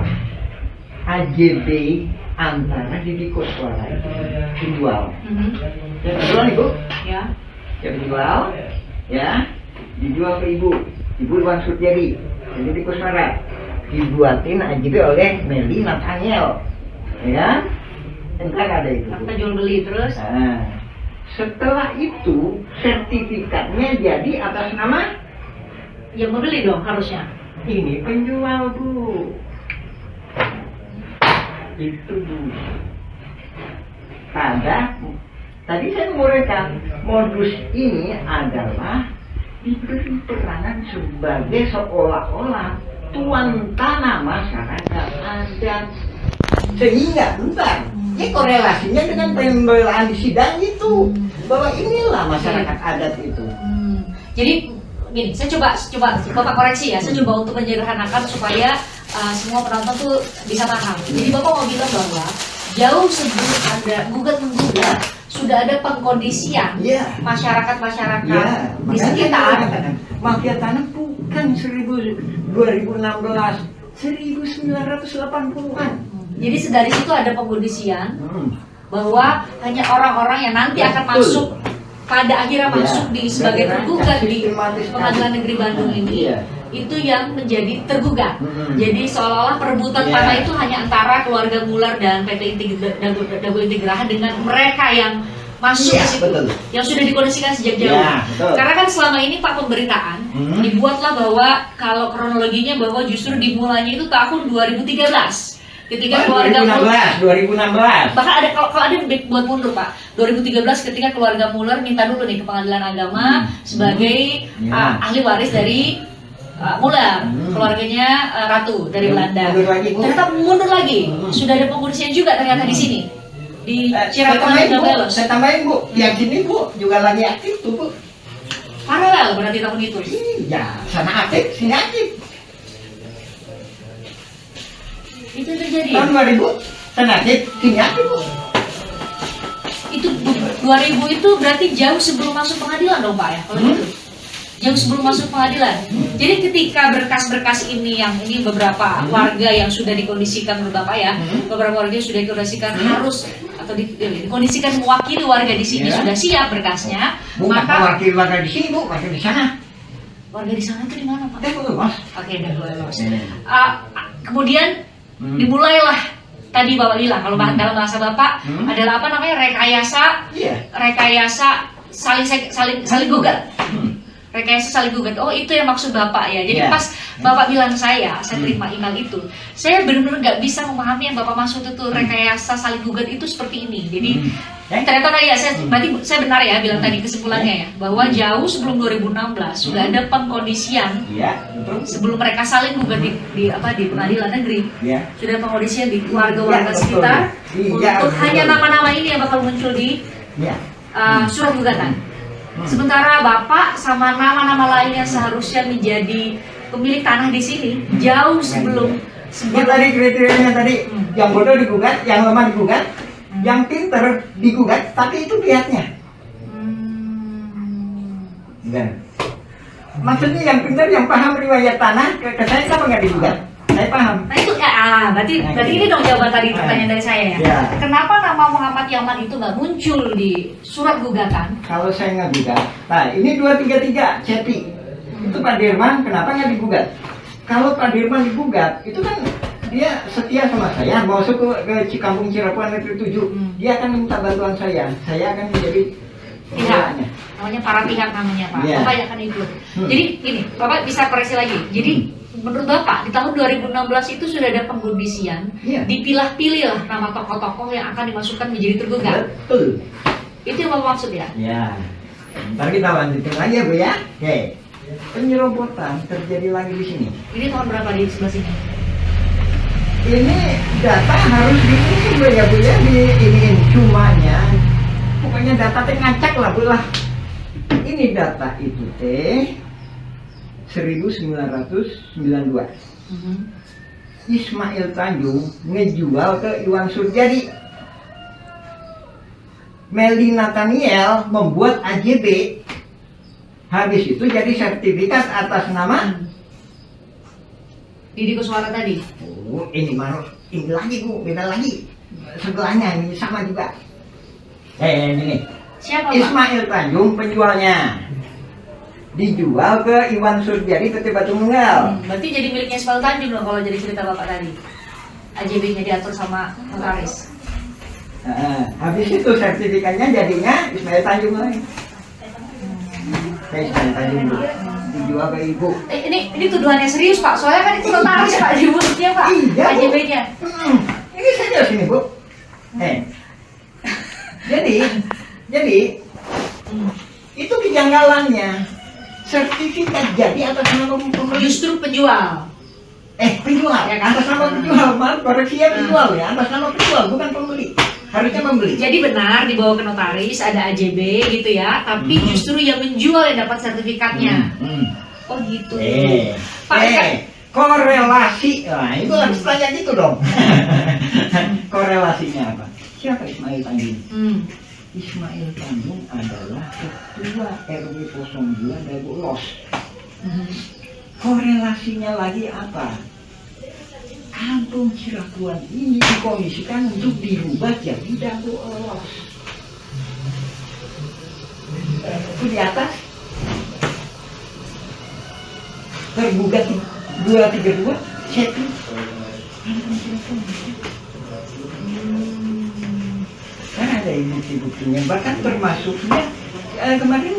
AJB antara Didi Koswara itu dijual. Ya dijual nih Bu. Ya. Ya dijual. Ya. Dijual ke Ibu Iwan Surjadi, Didi Koswara. Dibuatin AJB oleh Meli Nathaniel. Ya kan? Entar ada itu. Kita jual beli terus. Nah, setelah itu sertifikatnya jadi atas nama yang membeli dong harusnya. ini penjual Bu. Itu Bu. Tadi saya menguraikan modus ini adalah diberi peranan sebagai seolah-olah tuan tanah masyarakat adat, sehingga bentar ini korelasinya dengan pembelaan di sidang itu bahwa inilah masyarakat adat itu. Jadi gini, saya coba Bapak koreksi ya, saya coba untuk menyederhanakan supaya semua penonton tuh bisa paham. Jadi Bapak mau bilang bahwa jauh sebelum ada gugat-menggugat sudah ada pengkondisian masyarakat-masyarakat di sekitar. Mafia tanah bukan 2016, 1980-an. Jadi dari situ ada pengkondisian bahwa hanya orang-orang yang nanti akan masuk pada akhirnya masuk di sebagai tergugat di Pengadilan Negeri Bandung ini itu yang menjadi tergugat. Jadi seolah-olah perebutan tanah itu hanya antara keluarga Muller dan PT Dago Intigraha dengan mereka yang masuk ke situ, yang sudah dikondisikan sejak jauh. Karena kan selama ini Pak pemberitaan dibuatlah bahwa kalau kronologinya bahwa justru dimulainya itu tahun 2013 ketika keluarga 2016. Bahkan ada kalau ada buat mundur Pak, 2013 ketika keluarga Muller minta dulu nih ke Pengadilan Agama sebagai ahli waris dari Muller, keluarganya Ratu dari Belanda. Ternyata mundur lagi, sudah ada pengurusnya juga ternyata di sini. Di Cirebon dan Belos. Saya tambahin Bu, yang sini Bu juga lagi aktif tuh Bu. Paralel berarti tahun itu. Iya, sana aktif, sini aktif. Itu terjadi. Tahun 2000 sana aktif, sini aktif Bu. Itu 2000 itu berarti jauh sebelum masuk pengadilan dong Pak ya? Kalau gitu. Jauh sebelum masuk pengadilan. Jadi ketika berkas-berkas ini yang ini beberapa warga yang sudah dikondisikan menurut Bapak ya, beberapa warga yang sudah dikondisikan harus atau dikondisikan mewakili warga di sini sudah siap berkasnya, maka wakil warga di sini Bu, wakil di sana. warga di sana itu di mana Pak? Dago Los. Oke, Dago Los. Kemudian dimulailah tadi Bapak bilang kalau dalam bahasa Bapak adalah apa namanya rekayasa saling gugat. Rekayasa saling gugat. Oh itu yang maksud Bapak ya. Jadi pas Bapak bilang saya terima email itu, saya benar-benar nggak bisa memahami yang Bapak maksud itu rekayasa saling gugat itu seperti ini. Jadi ternyata tadi ya, berarti saya benar ya bilang tadi kesimpulannya ya, bahwa jauh sebelum 2016 sudah ada pengkondisian sebelum mereka saling gugat di pengadilan negeri, sudah ada pengkondisian di warga-warga sekitar untuk hanya nama-nama ini yang bakal muncul di surat gugatan. Sementara Bapak sama nama-nama lain yang seharusnya menjadi pemilik tanah di sini jauh sebelum tadi kriterianya tadi yang bodoh digugat, yang lemah digugat, yang pinter digugat, tapi itu pihaknya. Maksudnya yang pinter, yang paham riwayat tanah, ke saya kenapa nggak digugat? Saya paham. Nah itu berarti ini dong jawaban tadi pertanyaan dari saya ya. Kenapa nama Muhammad Yaman itu nggak muncul di surat gugatan? Kalau saya nggak gugat, nah ini 233 Ceti, itu Pak Dirman kenapa nggak digugat? Kalau Pak Dirman digugat, itu kan dia setia sama saya, mau masuk ke Cikampung Cirebon Negeri 7, dia akan minta bantuan saya akan menjadi pihaknya. Namanya para pihak namanya Pak. Bapak yang akan ikut. Jadi ini, Bapak bisa koreksi lagi. Jadi menurut Bapak di tahun 2016 itu sudah ada pengkondisian, dipilah-pilih lah nama tokoh-tokoh yang akan dimasukkan menjadi tergugat. Betul. Itu yang Bapak maksud ya? Ya. Ntar kita lanjutin lagi ya Bu ya. Oke. Penyerobotan terjadi lagi di sini. Ini tahun berapa di sebelah sini? Ini data harus diisi Bu ya Bu ya, diiniin cumanya. Pokoknya data teh ngacak lah Bu lah. Ini data itu teh 1992. Ismail Tanjung ngejual ke Iwan Surjadi. Meli Nathaniel membuat AJB. Habis itu jadi sertifikat atas nama Didi Kuswara tadi. Oh, ini lagi Bu, beda lagi. Sebelahnya ini sama juga. Ini. Siapa Pak? Ismail Tanjung penjualnya. Dijual ke Iwan Surjadi PT Batu Nunggal. Berarti jadi miliknya Ismail Tanjung dong kalau jadi cerita Bapak tadi. AJB-nya diatur sama notaris. Habis itu sertifikatnya jadinya Ismail Tanjung lagi. Ismail Tanjung dijual ke Ibu. Ini tuduhannya serius Pak, soalnya kan itu notaris Pak di mulutnya Pak. Iya, Bu. AJB-nya. Ini saja sini Bu. Jadi itu kejanggalannya. Sertifikat jadi atas nama pembeli. Justru penjual. Penjual ya kan? Atas nama penjual, maaf koreksi ya, penjual ya, atas nama penjual bukan pembeli. Harusnya membeli. Jadi benar dibawa ke notaris ada AJB gitu ya, tapi justru yang menjual yang dapat sertifikatnya. Oh gitu. Pak, korelasi. Nah, itu harus tanya gitu dong. Korelasinya apa? Siapa Ismail Tanjung? Ismail Tanjung adalah ketua RW 02 Dago Los. Korelasinya lagi apa? Kampung Cirapuan ini dikondisikan untuk dirubah jadi Dago Elos. Itu di atas tergugat 232 Cepi. Kan ada bukti-buktinya, bahkan termasuknya kemarin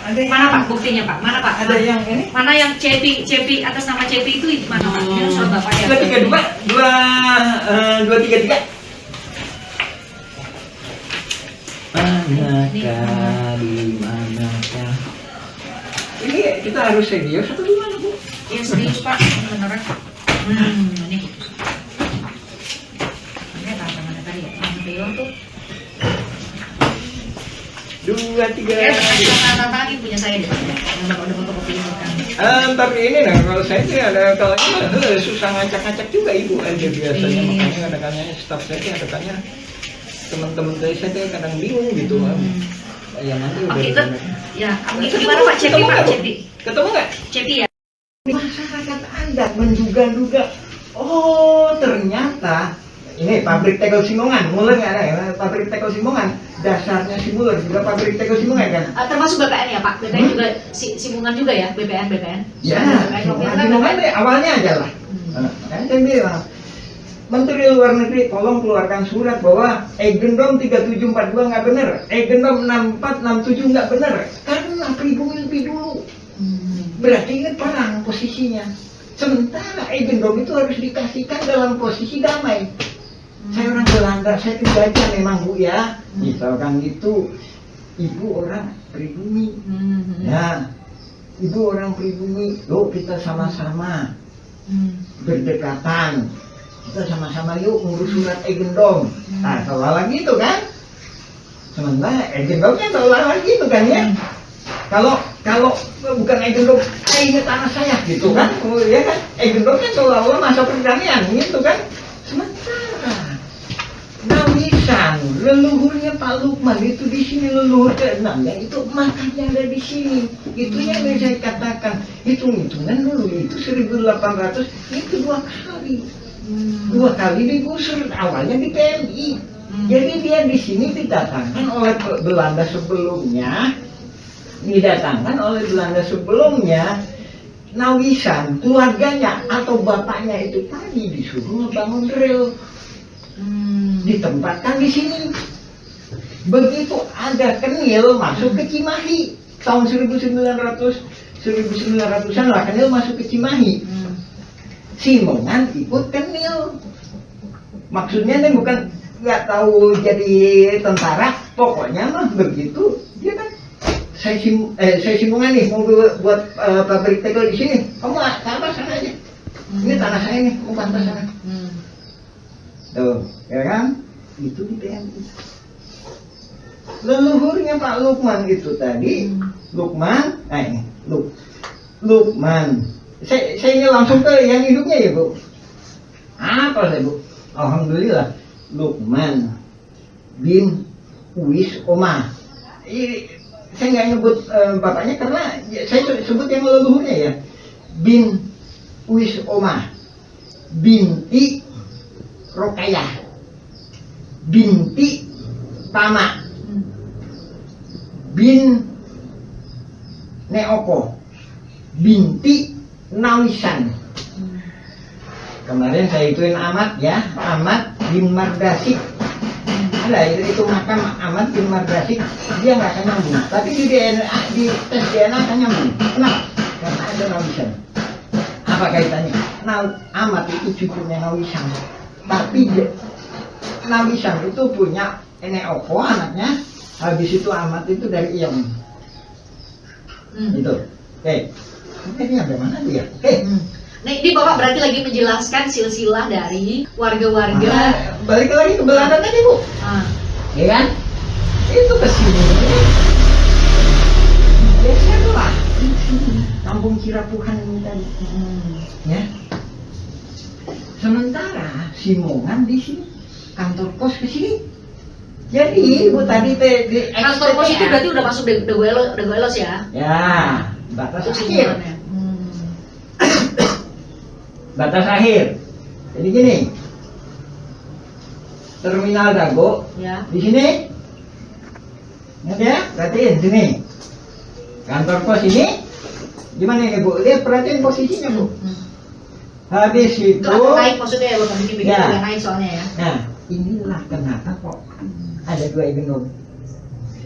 ada yang, Mana Pak buktinya Pak? Mana Pak? ada yang ini Mana yang Cepi atas nama Cepi itu mana Pak? Ini surat Bapak ya. 233. Manakah di manakah? Ini kita harus serius atau gimana Bu? Iya serius Pak, beneran. Ini. Ini tantangannya tadi ya. Yang Rio tuh. 233. Kayak tantangan punya saya deh. Yang Bapak udah fotokopi ini kan. Tapi ini nah kalau saya sih ada kalanya susah ngacak-ngacak juga Ibu aja biasanya, makanya kadang-kadang staff saya kadang-kadang teman-teman saya kadang bingung gitu. Ya nanti udah. Oke, itu. Ya, gimana Pak Cepi Pak Cepi? Ketemu nggak? Cepi ya. Masyarakat adat menduga-duga, oh ternyata ini pabrik tegel Simongan, Muler nggak ada ya? Pabrik tegel Simongan, dasarnya si Muler juga pabrik tegel Simongan kan? Termasuk BPN ya Pak? BPN juga Simungan juga ya? BPN? Ya, BPN. Simongan deh awalnya aja lah. Kan saya bilang, Menteri Luar Negeri tolong keluarkan surat bahwa Egendom 3742 nggak benar, Egendom 6467 nggak benar, karena pribumi lebih dulu. Berarti ini perang posisinya. Sementara Egendom itu harus dikasihkan dalam posisi damai. Saya orang Belanda, saya dijajah memang Bu ya. Misalkan gitu, Ibu orang pribumi. Ya, Ibu orang pribumi, yuk kita sama-sama berdekatan. Kita sama-sama yuk ngurus surat Egendom. Nah, seolah-olah gitu kan? Sementara Egendomnya seolah-olah gitu kan ya? Kalau bukan Egendom, ini tanah saya gitu kan? Ya kan? Egendom kan seolah-olah masa perdamaian gitu kan? Sementara Nawisan, leluhurnya Pak Lukman itu di sini leluhur ke-6-nya itu makanya ada di sini. Itu yang saya katakan, hitung-hitungan dulu itu 1800 itu 2 kali. 2 kali digusur, awalnya di PMI. Jadi dia di sini didatangkan oleh Belanda sebelumnya. Nawisan, keluarganya atau bapaknya itu tadi disuruh ngebangun rel. Ditempatkan di sini. Begitu ada Kenil masuk ke Cimahi tahun 1900-an lah Kenil masuk ke Cimahi. Simongan ikut Kenil. Maksudnya ini bukan nggak tahu jadi tentara, pokoknya mah begitu dia kan. Saya Simongan nih mau buat pabrik tegel di sini. Kamu apa sana aja. Ini tanah saya nih, mau pantas sana. Tuh, ya kan? Itu di PMI. Leluhurnya Pak Lukman itu tadi, Lukman. Saya ini langsung ke yang hidupnya ya Bu. Apa saya Bu? Alhamdulillah, Lukman bin Uwis Omah. Saya nggak nyebut bapaknya karena saya sebut yang leluhurnya ya. Bin Uwis Omah, binti Rokayah, binti Tama, bin Neoko, binti Nawisan. Kemarin saya ituin Ahmad ya, Ahmad bin Mardasik. Ada itu makam Ahmad bin Mardasik, dia nggak akan nyambung. Tapi di DNA, di tes DNA akan nyambung. Kenapa? Karena ada Nawisan. Apa kaitannya? Ahmad itu cucunya Nawisan. Tapi Nawisan itu punya Neoko anaknya. Habis itu Ahmad itu dari Iyam. Itu. Oke. Ini sampai mana tuh ya? Oke. Nah, ini Bapak berarti lagi menjelaskan silsilah dari warga-warga. Balik lagi ke Belanda tadi Bu. Ya kan? Itu ke sini. Biasalah. Kampung Cirapuan ini tadi. Ya. Sementara Simongan di sini, kantor pos ke sini. Jadi Bu tadi di Kantor pos itu berarti udah masuk Dago Elos ya? Ya, batas Untuk akhir. Simongannya. Batas akhir. Jadi gini, terminal Dago Ya. di sini, ingat ya, perhatiin sini. Kantor pos ini, gimana ini Bu? Lihat perhatiin posisinya Bu. Habis itu, Itu agak naik maksudnya ya, bukan bikin Ya. agak naik soalnya ya. nah inilah kenapa kok ada 2 e-gendong.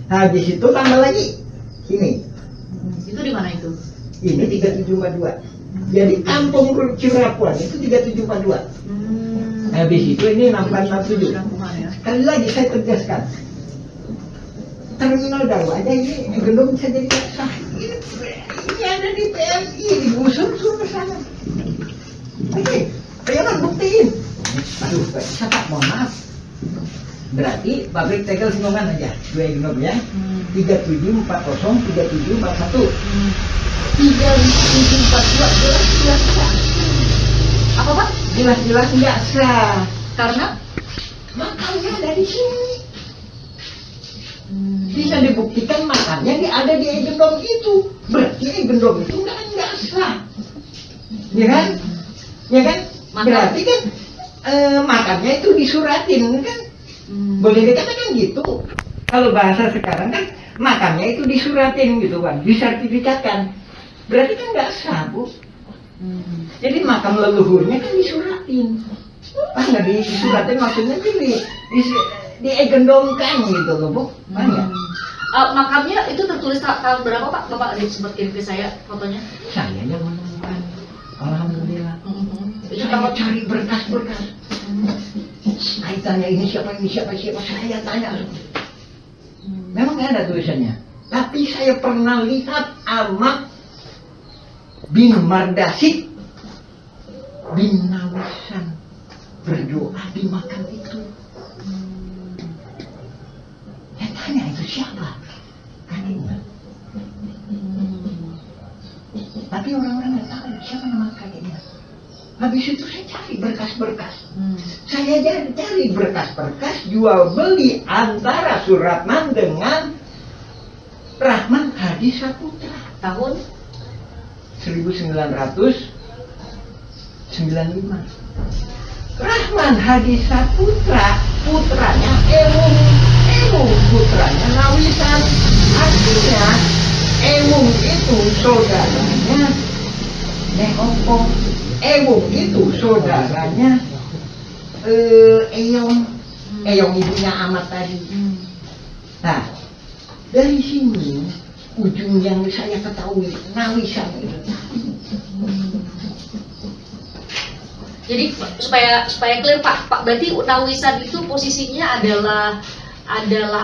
Habis itu tambah lagi, sini. Itu di mana itu? Ini 3742. Jadi kampung Cirapuan itu 3742. Habis itu ini 6467. Kampungan ya. Sekali lagi saya tegaskan, terminal Dago aja ini belum bisa jadi sah. Ini ada di PMI, digusur suruh sana. Oke, ayo buktiin. Aduh, bisa Pak, mohon maaf. Berarti pabrik tegel Singgongan aja, 2 e-gendong ya. 3740, 3741. 3742 jelas-jelas sah. Apa Pak? Jelas-jelas nggak sah. Karena Makamnya ada di sini. Bisa dibuktikan makamnya dia ada di e-gendong itu. Berarti e-gendong itu nggak sah. Ya kan? Ya kan? Berarti kan makamnya itu disuratin kan? Boleh dikatakan gitu. Kalau bahasa sekarang kan makamnya itu disuratin gitu kan, disertifikatkan. Berarti kan nggak sah Bu. Jadi makam leluhurnya kan disuratin. Pas nggak disuratin maksudnya di e-gendongkan gitu loh Bu. Paham nggak? makamnya itu tertulis tahun berapa Pak? Bapak sempat kirim ke saya fotonya. Saya yang menemukan. Alhamdulillah. Itu Saya cari berkas-berkas. Kaitannya ini siapa saya tanya. Memang nggak ada tulisannya. Tapi saya pernah lihat Ahmad bin Mardasid bin Nawasan berdoa di makam itu. Saya tanya itu siapa? Kakeknya. Tapi orang-orang nggak tahu siapa nama kakeknya. Habis itu saya cari berkas-berkas. Saya cari berkas-berkas jual beli antara Suratman dengan Rahman Hadi Saputra tahun 1995. Rahman Hadi Saputra putranya Ewung putranya Nawisan. Artinya Ewung itu saudaranya Neopo. Ewung itu saudaranya Eyong ibunya Ahmad tadi. Nah, dari sini ujung yang saya ketahui Nawisan itu. Jadi supaya clear Pak, berarti Nawisan itu posisinya adalah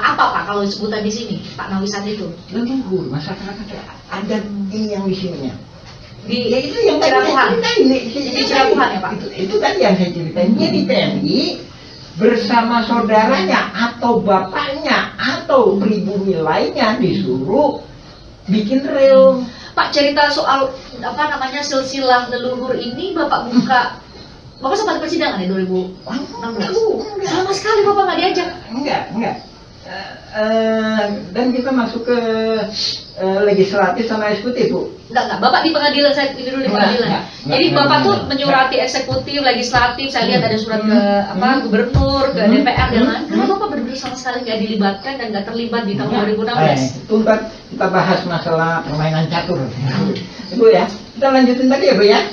apa Pak kalau sebutan di sini Pak Nawisan itu? Leluhur masyarakat ada ini yang di sininya. Di Ya itu yang tadi Cirapuhan. saya ceritain. Di Cirapuhan ya Pak? Itu tadi yang saya ceritain. Dia di PMI bersama saudaranya atau bapaknya atau pribumi lainnya disuruh bikin rel. Pak, cerita soal apa namanya silsilah leluhur ini Bapak Bapak sempat persidangan ya 2016? Sama sekali Bapak nggak diajak? Enggak. Dan kita masuk ke legislatif sama eksekutif Bu. Enggak. Bapak di pengadilan, saya ini dulu di pengadilan. Enggak. Jadi Bapak tuh menyurati eksekutif, legislatif, saya lihat ada surat ke gubernur, ke DPR dan lain. Kenapa Bapak benar-benar sama sekali nggak dilibatkan dan nggak terlibat di tahun 2016? Tunggu kita bahas masalah permainan catur. Ibu ya, kita lanjutin tadi ya Bu ya.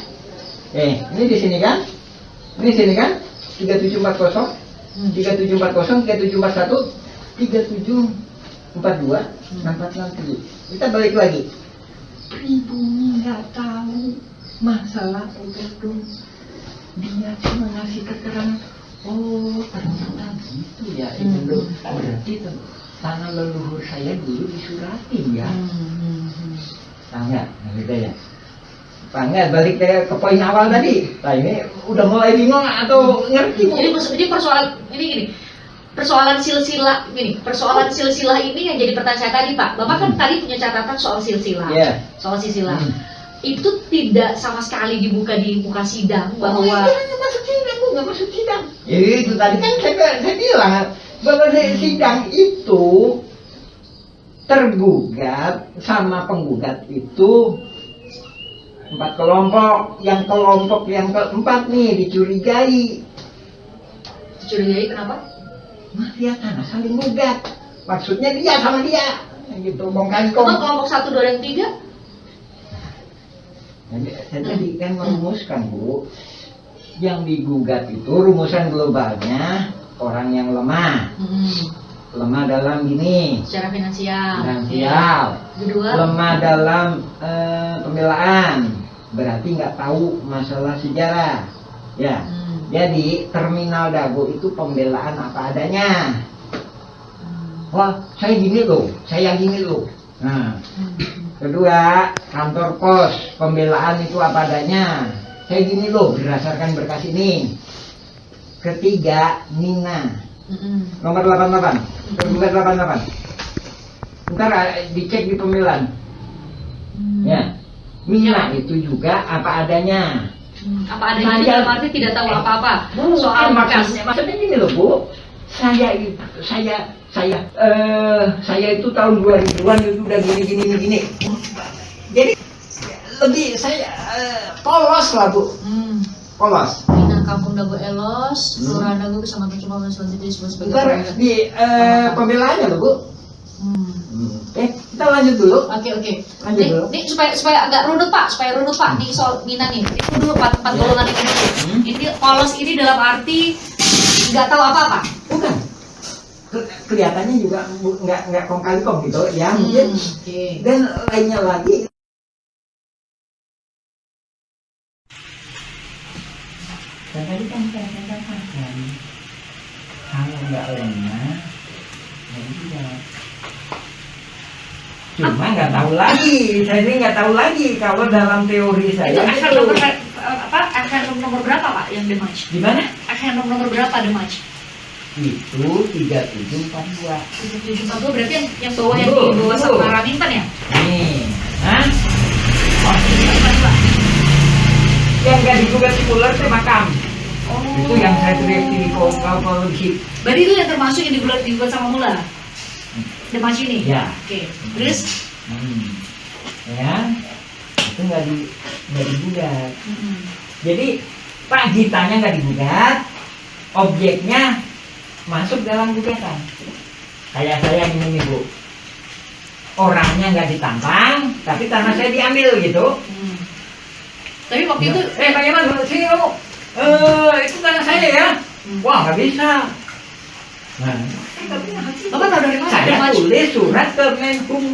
Ini di sini kan? Ini sini kan? 3740, 3740, 3741, 3742, 6467. Kita balik lagi. Pribumi nggak tahu masalah itu. Dia cuma ngasih keterangan. Oh, ternyata gitu ya. Itu berarti tanah leluhur saya dulu disuratin ya. Nah, enggak, gitu ya. Pak, enggak, balik ke poin awal tadi. Nah, ini udah mulai bingung atau ngerti? Jadi persoalan ini gini. Persoalan silsilah ini yang jadi pertanyaan saya tadi Pak. Bapak kan tadi punya catatan soal silsilah. Yeah. Soal silsilah. Itu tidak sama sekali dibuka di muka sidang bahwa nggak masuk sidang, Bu, nggak masuk sidang. Jadi itu tadi kan saya bilang bahwa sidang itu tergugat sama penggugat itu 4 kelompok. Yang kelompok yang keempat nih dicurigai. Curigai kenapa? Mafia tanah saling gugat. Maksudnya dia sama dia. Gitu, bong kali kong. Emang kelompok 1, 2, dan 3? Saya tadi kan merumuskan, Bu. Yang digugat itu rumusan globalnya orang yang lemah. Lemah dalam gini, Secara finansial. Kedua, lemah dalam pembelaan, berarti nggak tahu masalah sejarah. Ya, jadi terminal Dago itu pembelaan apa adanya. Wah, saya gini loh, saya gini loh. Nah, kedua, kantor pos, pembelaan itu apa adanya. Saya gini loh, berdasarkan berkas ini. Ketiga, Nina. Nomor 88. Tergugat 88. Ntar dicek di pembelaan. Ya. Nina itu juga apa adanya. apa adanya itu dalam arti tidak tahu apa-apa soal berkas. Maksudnya gini loh, Bu. Saya itu tahun 2000-an itu udah gini. Jadi lebih saya polos lah, Bu. Polos. Bina Kampung Dago Elos, Kelurahan Dago, Kecamatan Cimawang, selanjutnya disebut sebagai Ntar di pembelaannya loh, Bu. Kita lanjut dulu. Oke. Lanjut dulu. Nih supaya agak runut Pak, di soal Nina nih. Itu dulu empat golongan ini dulu. Ini polos ini dalam arti nggak tahu apa-apa. Bukan. Kelihatannya juga nggak kong kali kong gitu ya mungkin. Oke. Dan lainnya lagi. Dan tadi kan saya katakan kalau nggak lemah, jadi tidak. Cuma nggak tahu lagi, saya ini nggak tahu lagi kalau dalam teori saya Itu akan nomor akan nomor berapa Pak yang dematch? gimana? Akan nomor berapa dematch? Itu 3742. 3742 berarti yang bawah yang di bawah sama Raminten ya? Nih, hah? Oh, 3742. Yang nggak digugat si Muller itu makam. Oh. Itu yang saya teriak di konklusi. Berarti itu yang termasuk yang dibuat sama Muller. Dematch ini? Ya. Oke. Terus? Ya, itu nggak digugat. Jadi Pak Gitanya nggak digugat, objeknya masuk dalam gugatan. Kayak saya ini nih, Bu. Orangnya nggak ditantang, tapi tanah saya diambil gitu. Tapi waktu itu Bagaimana sini kamu? Itu tanah saya ya. Wah, nggak bisa. Nah, Bapak tahu dari mana? saya Dematch? tulis surat ke Menhum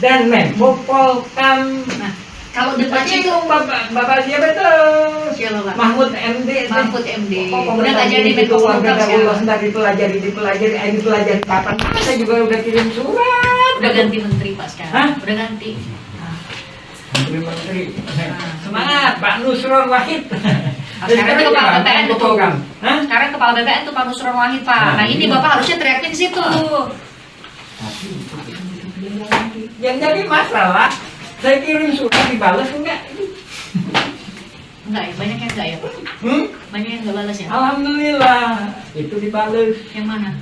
dan Menko Polkam. Nah, kalau dematch Itu itu Bapak siapa tuh? siapa Pak? Mahfud MD. Mahfud MD. Udah Udah nggak jadi Menko Polkam sekarang. Ntar dipelajari kapan? Saya juga udah kirim surat. Udah ganti menteri Pak sekarang. Hah? Udah ganti. Menteri. Semangat Pak Nusron Wahid. Sekarang itu Kepala BPN Menko itu. Polkam. Hah? Sekarang Kepala BPN tuh Pak Nusron Wahid Pak. Nah ini Bapak harusnya teriakin di situ. Yang jadi masalah, saya kirim surat dibalas enggak? Enggak ya, banyak yang enggak ya Pak. Banyak yang enggak balas ya. Alhamdulillah, itu dibalas. Yang mana?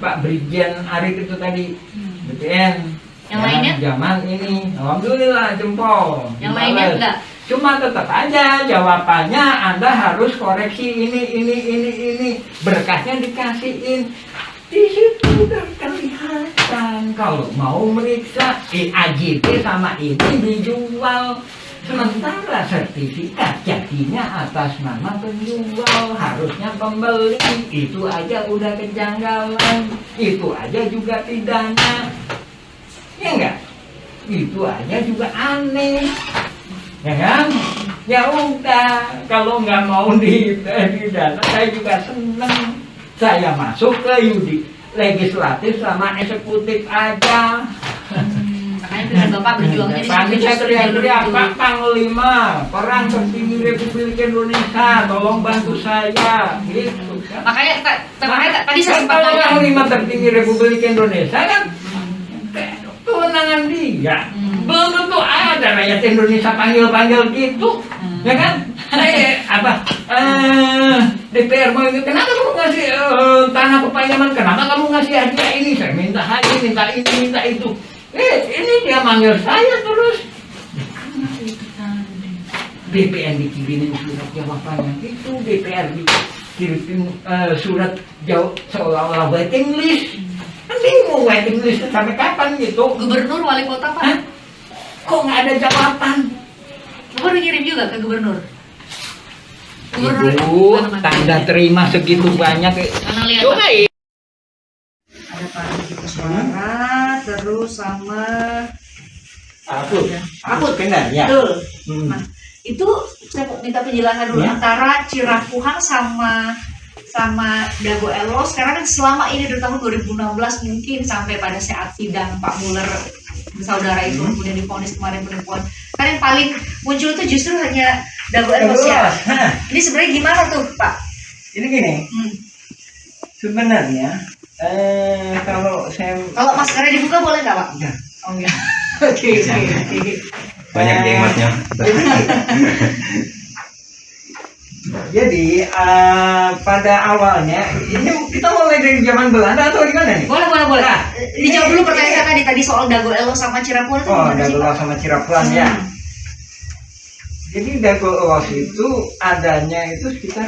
Pak Brigjen Arif itu tadi, BPN. Yang lainnya? Zaman ini, alhamdulillah jempol. Yang lainnya Dibales. enggak? Cuma tetap aja jawabannya Anda harus koreksi ini. Berkasnya dikasihin. Di situ udah kelihatan kalau mau meriksa AJT sama ini dijual. Sementara sertifikat jadinya atas nama penjual, harusnya pembeli. Itu aja udah kejanggalan. Itu aja juga pidana. Ya enggak? Itu aja juga aneh. Ya kan? Ya udah, kalau nggak mau di dana, saya juga seneng. Saya masuk ke legislatif sama eksekutif aja. Makanya pilihan Bapak berjuangnya di Pagi saya teriak-teriak, Pak Panglima, peran tertinggi Republik Indonesia, tolong bantu saya. Gitu. Makanya tadi saya sempat Kalau nanya. Panglima tertinggi Republik Indonesia kan kewenangan dia. Belum tentu ada rakyat Indonesia panggil gitu, ya kan? DPR mau ini, kenapa kamu ngasih tanah kepayaman? Kenapa kamu ngasih hadiah ini? Saya minta ini, minta itu. Ini dia manggil saya terus. DPR dikirimin surat jawabannya itu, DPR dikirim surat jawab seolah-olah waiting list. Nanti mau waiting list sampai kapan gitu? Gubernur, wali kota, Pak? Hah? Kok nggak ada jawaban? Bapak udah ngirim juga ke gubernur? Ibu, tanda terima segitu banyak. Mana lihat, Coba Pak? ya. Ada Pak Andi Suara, terus sama Aku benar ya. betul. Hmm. Nah, itu saya mau minta penjelasan dulu Ya. antara Cirapuhang sama Dago Elos. Karena kan selama ini dari tahun 2016 mungkin sampai pada saat sidang Pak Muller saudara itu kemudian divonis kemarin penipuan. Kan yang paling muncul itu justru hanya Dago Elos ya. Hah, Ini sebenarnya gimana tuh, Pak? ini gini, Hmm. sebenarnya kalau saya Kalau maskernya dibuka boleh nggak, Pak? ya, Oh enggak. Oke. Banyak geng masnya. Jadi pada awalnya ini kita mulai dari zaman Belanda atau gimana nih? Boleh. Nah, Dijawab dulu pertanyaan saya tadi sih soal Dago Elos sama Cirapuhang itu Oh, gimana sih, Dago Pak? Los sama Cirapuan ya. Hmm. Jadi Dago Los itu adanya itu sekitar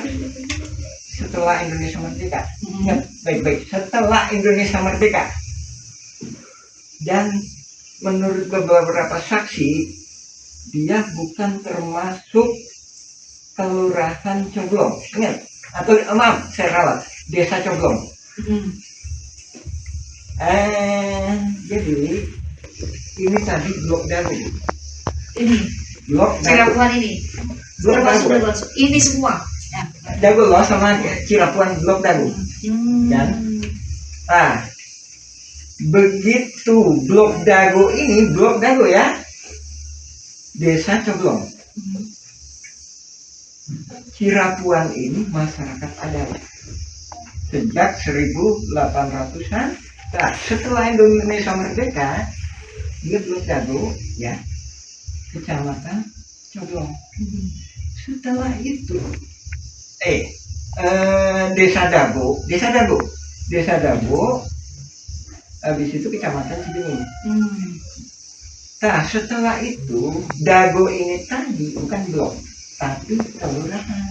setelah Indonesia merdeka. Ingat baik-baik, setelah Indonesia merdeka. Dan menurut beberapa saksi, dia bukan termasuk kelurahan Coblong. Ingat? Atau maaf, saya ralat, desa Coblong. Hmm. Jadi ini tadi Blok Dago. Ini Blok Dago. Cirapuhan ini Blok termasuk Dago. ini semua. Ya. Dago Los sama Cirapuan Blok Dago. Dan begitu Blok Dago ini, Blok Dago ya, desa Coblong. Cirapuan ini masyarakat adat sejak 1800-an. Nah, setelah Indonesia merdeka, dia Blok Dago ya, kecamatan Coblong. Setelah itu desa Dago, habis itu kecamatan Cibengi. Nah, setelah itu Dago ini tadi bukan blok, tapi kelurahan.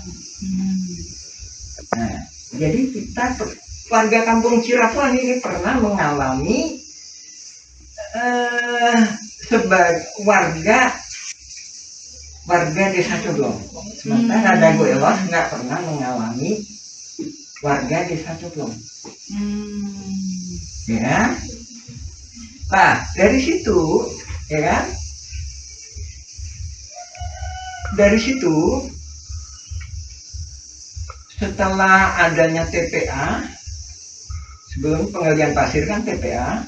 Nah, jadi kita warga kampung Cirapuan ini pernah mengalami sebagai warga desa Coblong. Sementara Dago Elos nggak pernah mengalami warga desa Coblong. Ya. Nah, dari situ, ya kan? Dari situ, setelah adanya TPA, sebelum penggalian pasir kan TPA,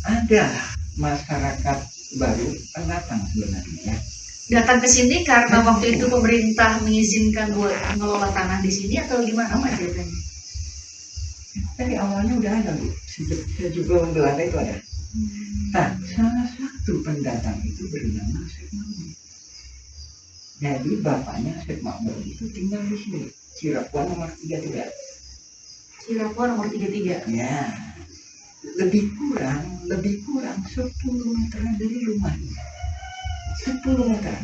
ada masyarakat baru pendatang sebenarnya. Datang ke sini karena waktu itu pemerintah mengizinkan buat mengelola tanah di sini atau gimana, Pak, ceritanya? Dari awalnya udah ada, Bu. Sebelum Belanda itu ada. Nah, salah satu pendatang itu bernama Syekh Makmur. Jadi bapaknya Syekh Makmur itu tinggal di sini, Cirapuan nomor 33. Cirapuan nomor 33. Ya, lebih kurang 10 meter dari rumahnya. 10 meter.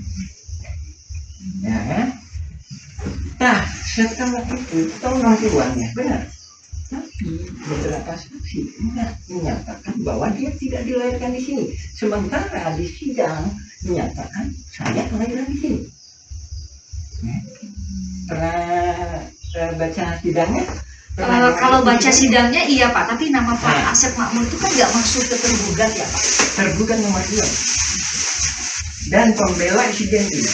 Ya kan? Nah, setelah itu tahu uangnya, benar. Tapi beberapa saksi menyatakan bahwa dia tidak dilahirkan di sini. Sementara di sidang menyatakan saya kelahiran di sini. Ya. Pernah baca sidangnya? Kalau baca sidangnya iya, Pak, tapi nama Pak Asep Makmur itu kan nggak masuk ke tergugat ya, Pak? Tergugat nomor 2 dan pembela insidentil.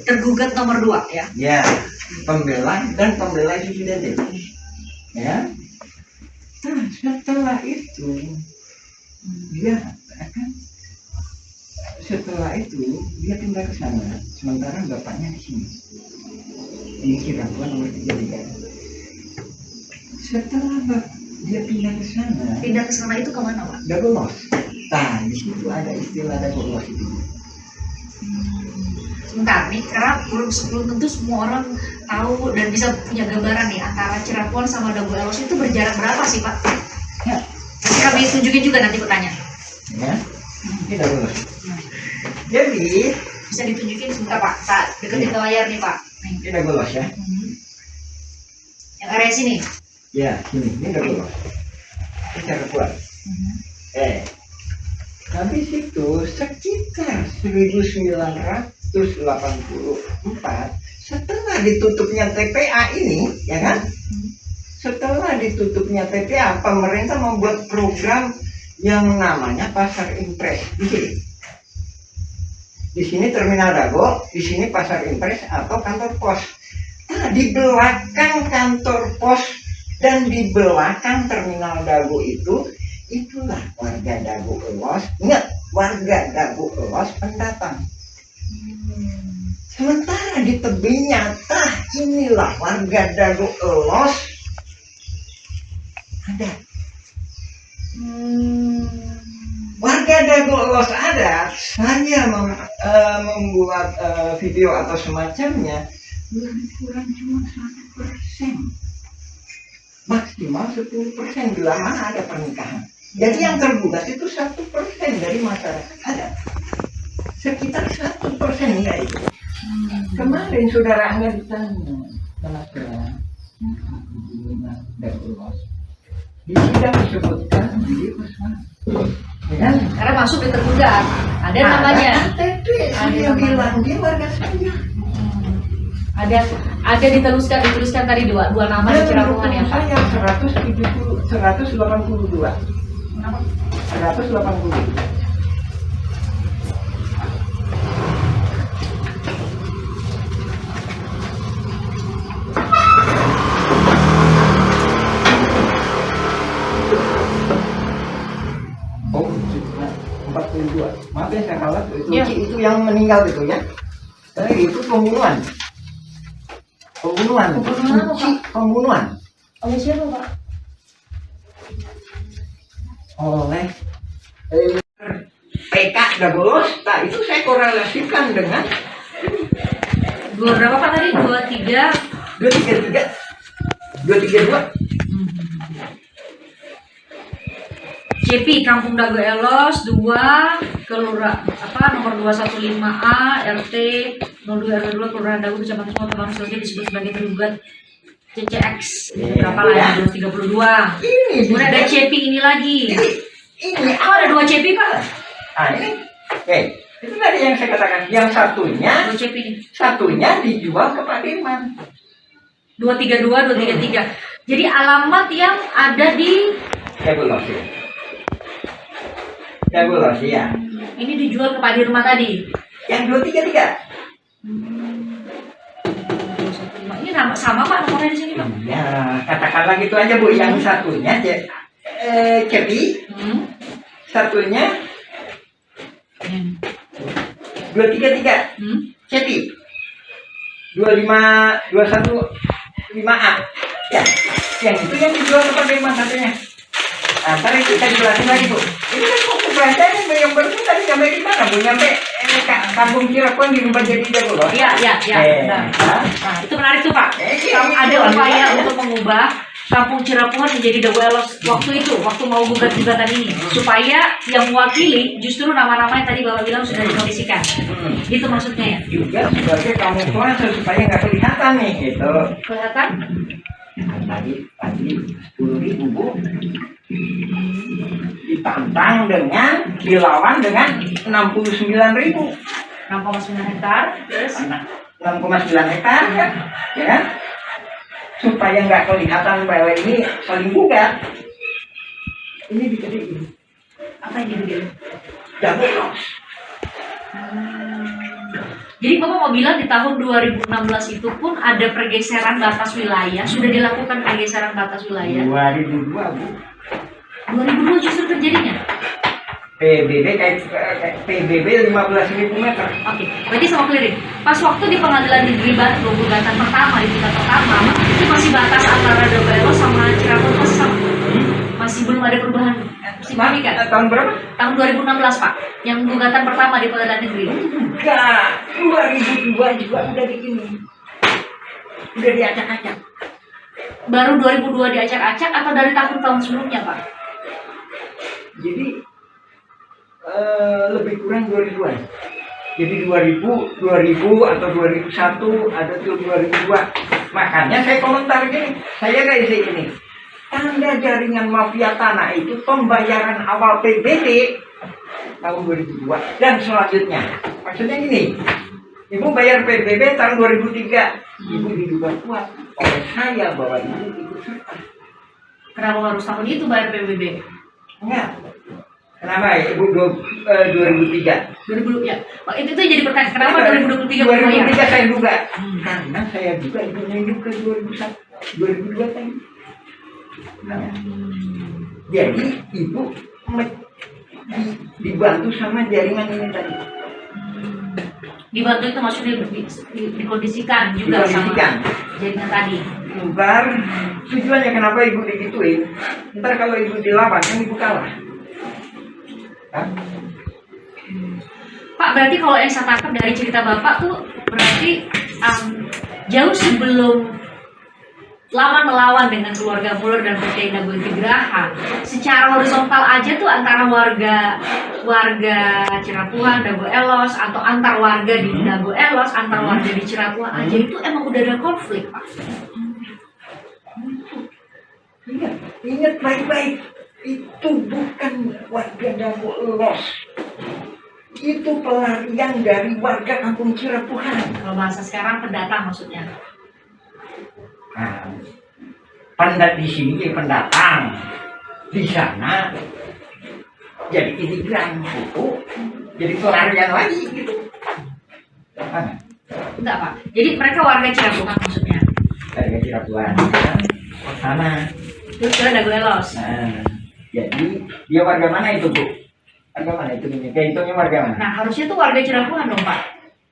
Tergugat nomor 2 ya? Ya, pembela insidentil. Ya. Nah, setelah itu dia pindah ke sana, sementara bapaknya di sini. Ini Cirapuan nomor 33. Setelah dia pindah ke sana itu kemana, Pak? Dago Los. Nah, di situ ada istilah Dago Los itu. Sebentar nih, karena belum tentu semua orang tahu dan bisa punya gambaran nih antara Cirapuan sama Dago Elos itu berjarak berapa sih, Pak? Ya, kami tunjukin juga nanti bertanya. Ya, ini dagu los. Jadi Bisa ditunjukin sebentar Pak. Saat deketin ke layar nih Pak. Nih. ini dagu los ya. Yang area sini. Ya, ini dagu los. Ini cara kuat. Habis itu sekitar 1984 setelah ditutupnya TPA ini, ya kan? Setelah ditutupnya TPA, pemerintah membuat program yang namanya Pasar Impres di sini. Di sini Terminal Dago, di sini Pasar Impres atau kantor pos. Nah, di belakang kantor pos dan di belakang Terminal Dago itulah warga Dago Elos. Ingat, warga Dago Elos pendatang. Sementara di tebingnya, inilah warga Dago Elos ada. Warga Dago Elos ada. Saya membuat video atau semacamnya lebih kurang cuma 1%, maksimal 10% bila mana ada pernikahan. Jadi yang tergugat itu 1% dari masyarakat ada. Sekitar 1% ya itu. Kemarin saudara Angga ditanya, kenapa Dago Elos? Di sidang disebutkan di Usman. Ya, Karena masuk di tergugat. Ada namanya. KTP saya bilang dia warga saya. Ada dituliskan tadi dua nama di Cirapungan ya Pak. Saya 182. 180. Oh, 42. Maaf ya saya kalah itu, Ya. Itu yang meninggal itu ya. Itu pembunuhan. Pembunuhan apa, Pak? Pembunuhan Oleh siapa Pak? oleh PK Dago. Nah itu saya korelasikan dengan Berapa Pak tadi? 23. 232. CP Kampung Dago Elos 2 Kelurahan nomor 215A RT 02 RW 2 Kelurahan Dago Kecamatan Semua Kebang Selesai disebut sebagai tergugat CCX berapa lah ya 232. Ini Kemudian ada CP ini lagi. ini Oh ada 2 CP Pak? ini itu tadi yang saya katakan, yang satunya 2 CP ini. satunya dijual ke Pak Dirman. 232 233. Jadi alamat yang ada di Dago Los ya. ini dijual ke Pak Dirman tadi. Yang 233. Ini sama Pak nomornya di sini Pak. Ya, katakanlah gitu aja Bu. Yang satunya Cepi, satunya 233. Cepi. 25215A. Ya, yang itu yang dijual ke Pak Dirman satunya. Ntar kita jelasin lagi Bu. Ini kan kok belanjanya yang baru tadi sampai di mana Bu? Nyampe Kampung Cirapungan dirubah jadi Dago Los. Iya. Nah, itu menarik tuh Pak. Ada upaya untuk mengubah Kampung Cirapungan menjadi Dago Elos waktu mau gugatan ini, supaya yang mewakili justru nama-nama yang tadi Bapak bilang sudah dikondisikan. Itu maksudnya ya. Juga sebagai kamuflase supaya nggak kelihatan nih gitu. Kelihatan? Tadi 10.000 Bu. Ditantang dengan dilawan dengan 69.000. 6,9 hektar. Terus 6,9 hektar kan, ya kan? Supaya nggak kelihatan bahwa ini saling gugat. Ini digedein. apa yang gitu-gitu? Dago Elos. Jadi Bapak mau bilang di tahun 2016 itu pun ada pergeseran batas wilayah, sudah dilakukan pergeseran batas wilayah. 2002 Bu. 2002 justru terjadinya. PBB kayak PBB 15.000 meter. Oke, berarti sama clearing. Pas waktu di pengadilan negeri Batu, gugatan pertama di tingkat pertama, itu masih batas antara Dago Elos sama Cirebon masih sama. Masih belum ada perubahan signifikan. Tahun berapa? Tahun 2016 Pak, yang gugatan pertama di pengadilan negeri. Enggak, 2002 juga udah begini. Udah diacak-acak. Baru 2002 diacak-acak atau dari tahun-tahun sebelumnya Pak? Jadi lebih kurang 2000-an. Jadi 2000 atau 2001 ada tuh 2002. Makanya saya komentar gini, saya kayak ini. Tanda jaringan mafia tanah itu pembayaran awal PBB tahun 2002 dan selanjutnya. Maksudnya gini, Ibu bayar PBB tahun 2003. Ibu diduga kuat oleh saya bahwa Ibu ikut serta. Kenapa harus tahun itu bayar PBB? Enggak. Kenapa Ibu 2003? 2000 ya. Oh, itu jadi pertanyaan. Kenapa 2023 bayar? 2003 saya duga. Karena saya juga Ibunya hidup ke 2002 tadi. Nah, jadi Ibu dibantu sama jaringan ini tadi. Dibantu itu maksudnya dikondisikan juga sama jaringan tadi. Ntar tujuannya kenapa Ibu digituin? Ntar kalau Ibu dilawan kan Ibu kalah. Hah? Pak, berarti kalau yang saya tangkap dari cerita Bapak tuh berarti jauh sebelum Laman melawan dengan keluarga Muller dan PT Dago Intigraha, secara horizontal aja tuh antara warga Cirapuan, Dago Elos, atau antar warga di Dago Elos, antar warga di Cirapuan aja itu emang udah ada konflik, Pak. Ingat baik-baik, itu bukan warga Dago Elos, itu pelarian dari warga kampung Cirapuan. Kalau bahasa sekarang pendatang maksudnya. Nah, di sini jadi pendatang, di sana jadi imigran, itu jadi pelarian lagi gitu. Nah, Enggak, Pak. Jadi mereka warga Cirapuan maksudnya. warga Cirapuan, sana. Terus ke Dago Elos. Nah, jadi dia warga mana itu, Bu? Warga mana itu? Kayak itunya warga mana? Nah, harusnya tuh warga Cirapuan dong, Pak.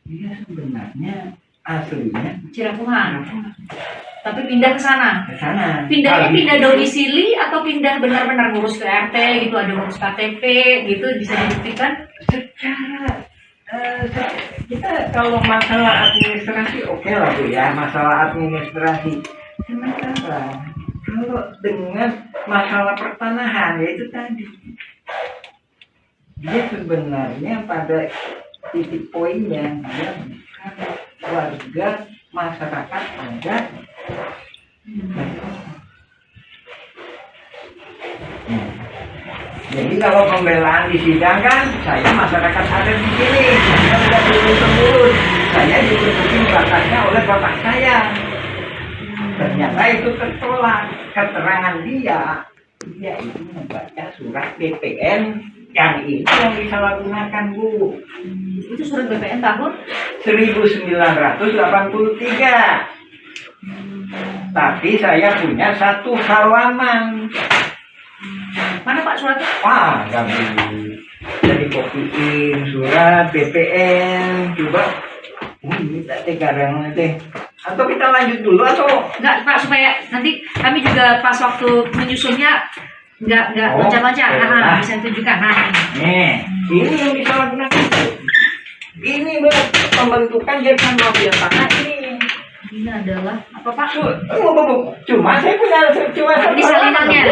Dia sebenarnya aslinya Cirapuan. Tapi pindah ke sana. ke sana. Pindahnya pindah domisili atau pindah benar-benar ngurus ke RT gitu, ada ngurus KTP gitu, bisa dibuktikan? Secara kita kalau masalah administrasi oke lah Bu ya, masalah administrasi. Sementara kalau dengan masalah pertanahan yaitu tadi, dia sebenarnya pada titik poinnya dia warga masyarakat ada. Jadi kalau pembelaan disidangkan, saya masyarakat ada di sini, saya sudah turun-temurun, saya ditunjukin batasnya oleh bapak saya. Ternyata itu tertolak, keterangan dia itu membaca surat BPN yang itu yang disalahgunakan, Bu. Itu surat BPN tahun 1983. Tapi saya punya satu halaman. mana Pak suratnya? Wah, nggak jadi kopiin surat BPN. Coba. Ini tadi kadang teh. Atau kita lanjut dulu atau? Enggak Pak, supaya nanti kami juga pas waktu menyusunnya nggak loncat-loncat. Nah, bisa tunjukkan. Nah, ini yang disalahgunakan. Ini pembentukan jaringan mafia tanah ini adalah apa Pak? Cuma saya punya Ini salinannya.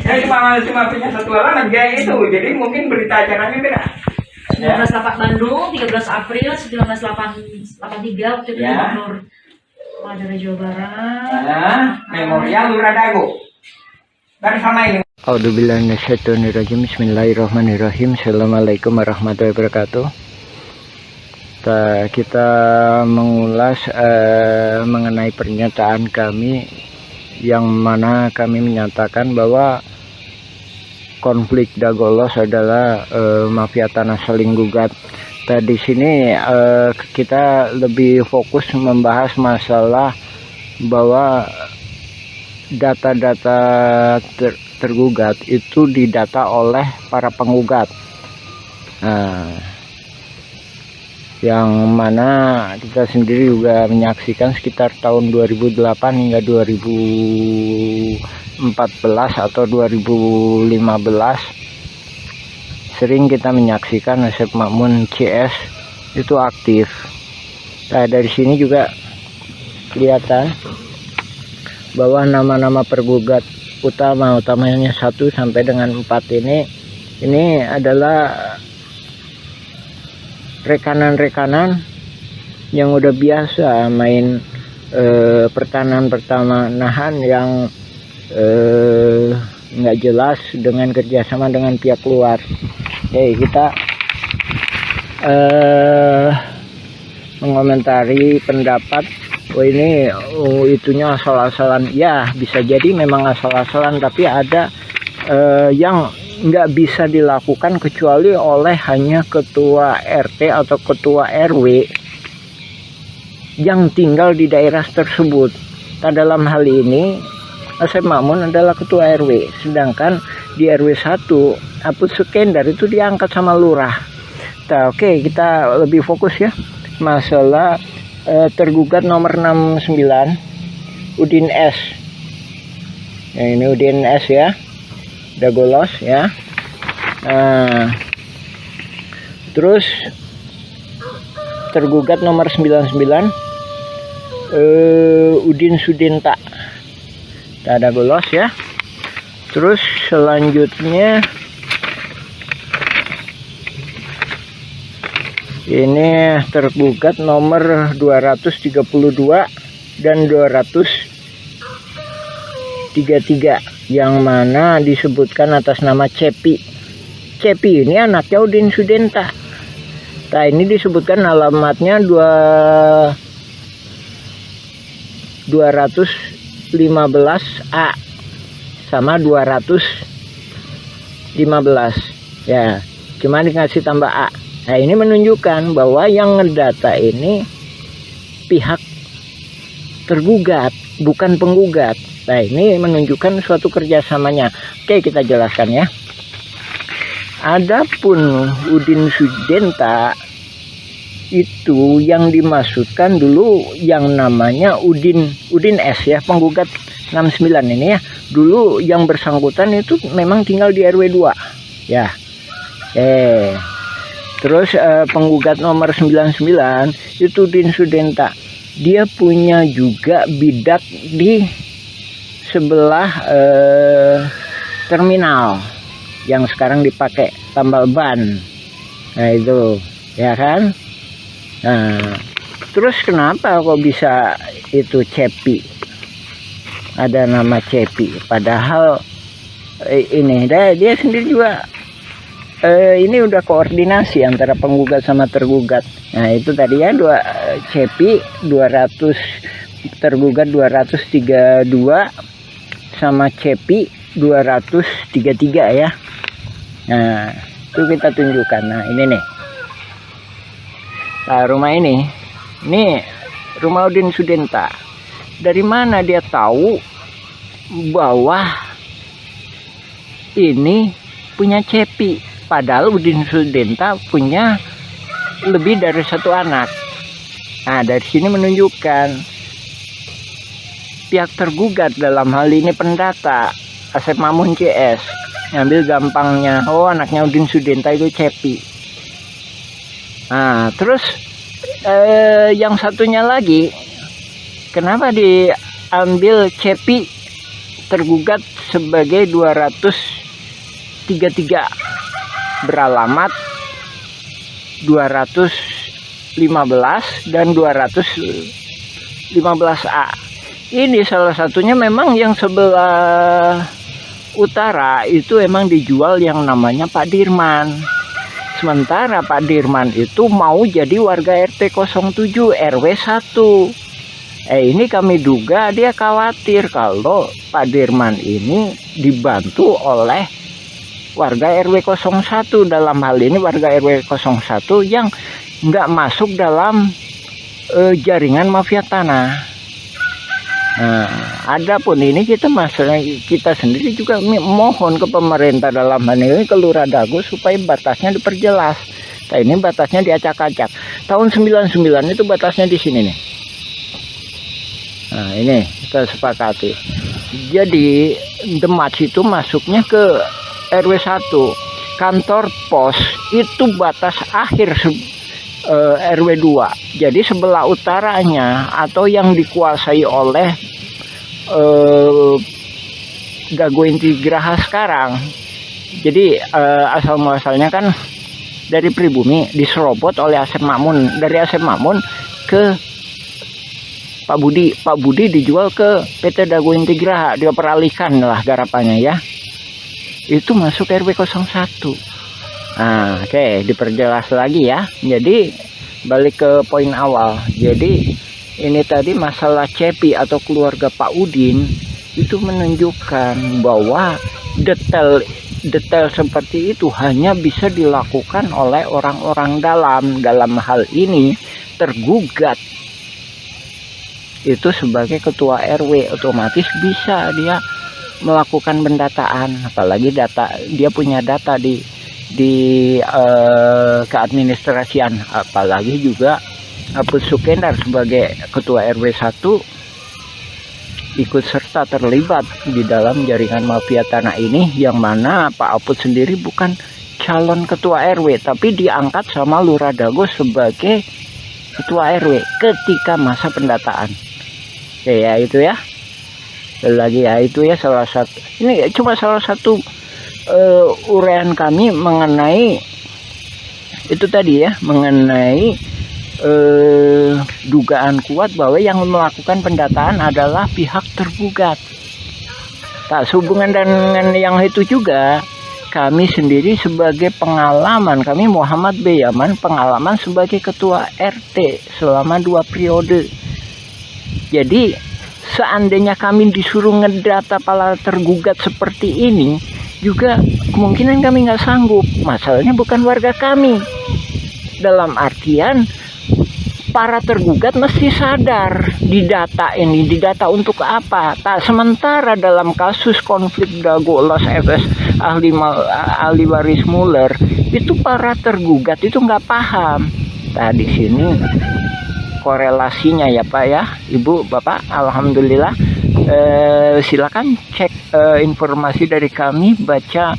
Saya cuma punya satu halaman kayak itu. Jadi mungkin berita acaranya beda. 1908 Bandung, 13 April 1983 waktu itu Gubernur daerah Jawa Barat. Memorial Lurah Dago. Bersama ini. A'udzubillahiminasyaitonirrajim. Bismillahirrahmanirrahim. Assalamualaikum warahmatullahi wabarakatuh. Kita mengulas mengenai pernyataan kami yang mana kami menyatakan bahwa konflik Dago Elos adalah mafia tanah saling gugat. Di sini kita lebih fokus membahas masalah bahwa data-data tergugat itu didata oleh para penggugat. Yang mana kita sendiri juga menyaksikan sekitar tahun 2008 hingga 2014 atau 2015 sering kita menyaksikan Asep Makmun CS itu aktif. Nah, dari sini juga kelihatan bahwa nama-nama utamanya 1 sampai dengan 4 ini adalah rekanan-rekanan yang udah biasa main pertanahan yang nggak jelas dengan kerjasama dengan pihak luar. Oke, kita mengomentari pendapat ini itunya asal-asalan. Ya, bisa jadi memang asal-asalan, tapi ada yang nggak bisa dilakukan kecuali oleh hanya ketua RT atau ketua RW yang tinggal di daerah tersebut. Nah, dalam hal ini Asep Makmun adalah ketua RW, sedangkan di RW 1 Apus Sekendar itu diangkat sama lurah. Nah, oke, kita lebih fokus ya masalah tergugat nomor 69 Udin S. Nah, ini Udin S ya, Dagolos ya. Nah, terus tergugat nomor 99 Udin Sudinta, Dagolos ya. Terus selanjutnya ini tergugat nomor 232 dan 233 yang mana disebutkan atas nama Cepi. Cepi ini anaknya Udin Sudinta. Nah, ini disebutkan alamatnya 215A sama 215 ya, cuma dikasih tambah A. Nah, ini menunjukkan bahwa yang ngedata ini pihak tergugat, bukan penggugat. Nah, ini menunjukkan suatu kerjasamanya. Oke, kita jelaskan ya. Adapun Udin Sudinta itu yang dimaksudkan dulu yang namanya Udin S ya, penggugat 69 ini ya. Dulu yang bersangkutan itu memang tinggal di RW 2 ya. Terus penggugat nomor 99 itu Udin Sudinta. Dia punya juga bidak di sebelah terminal yang sekarang dipakai tambal ban. Nah, itu ya kan. Nah, terus kenapa kok bisa itu Cepi? Ada nama Cepi, padahal ini dia sendiri juga ini udah koordinasi antara penggugat sama tergugat. Nah, itu tadi ya, Cepi 200 tergugat 232 sama Cepi 233 ya. Nah, itu kita tunjukkan. Nah, ini nih. Nah, rumah ini rumah Udin Sudinta. Dari mana dia tahu bahwa ini punya Cepi? Padahal Udin Sudinta punya lebih dari 1 anak. Nah, dari sini menunjukkan pihak tergugat, dalam hal ini pendata Asep Makmun CS, ngambil gampangnya, oh anaknya Udin Sudinta itu Cepi. Nah, terus yang satunya lagi, kenapa diambil Cepi tergugat sebagai 233 beralamat 215 dan 215A. Ini salah satunya memang yang sebelah utara itu emang dijual yang namanya Pak Dirman. Sementara Pak Dirman itu mau jadi warga RT 07 RW 1. Ini kami duga dia khawatir kalau Pak Dirman ini dibantu oleh warga RW 01, dalam hal ini warga RW 01 yang nggak masuk dalam jaringan mafia tanah. Nah, adapun ini kita sendiri juga mohon ke pemerintah, dalam hal ini ke Lurah Dago, supaya batasnya diperjelas. Nah, ini batasnya diacak-acak. Tahun 99 itu batasnya di sini nih. Nah, ini kita sepakati. Jadi Demak itu masuknya ke RW 1. Kantor pos itu batas akhir RW 2. Jadi sebelah utaranya atau yang dikuasai oleh Dago Inti Graha sekarang. Jadi asal muasalnya kan dari pribumi diserobot oleh Asep Makmun, dari Asep Makmun ke Pak Budi. Pak Budi dijual ke PT Dago Inti Graha, dia peralihkan lah garapannya ya. Itu masuk RW 01. Nah, oke, diperjelas lagi ya. Jadi balik ke poin awal. Jadi ini tadi masalah Cepi atau keluarga Pak Udin itu menunjukkan bahwa detail seperti itu hanya bisa dilakukan oleh orang-orang dalam hal ini tergugat itu sebagai ketua RW, otomatis bisa dia melakukan pendataan, apalagi dia punya data di keadministrasian, apalagi juga Apus Sukendar sebagai ketua RW 1 ikut serta terlibat di dalam jaringan mafia tanah ini, yang mana Pak Apus sendiri bukan calon ketua RW tapi diangkat sama Lurah Dago sebagai ketua RW ketika masa pendataan. Oke ya, itu ya. Lagi ya, itu ya salah satu. Ini cuma salah satu uraian kami mengenai itu tadi ya, mengenai dugaan kuat bahwa yang melakukan pendataan adalah pihak tergugat. Tak sehubungan dengan yang itu juga, kami sendiri sebagai pengalaman, kami Muhammad B. Yaman, pengalaman sebagai ketua RT selama 2 periode. Jadi seandainya kami disuruh ngedata para tergugat seperti ini, juga kemungkinan kami nggak sanggup. Masalahnya bukan warga kami. Dalam artian para tergugat mesti sadar didata ini, didata untuk apa. Tak sementara dalam kasus konflik Dago Los FS ahli waris Muller itu para tergugat itu nggak paham. Nah di sini korelasinya ya Pak ya, Ibu, Bapak, alhamdulillah. Silakan cek informasi dari kami, baca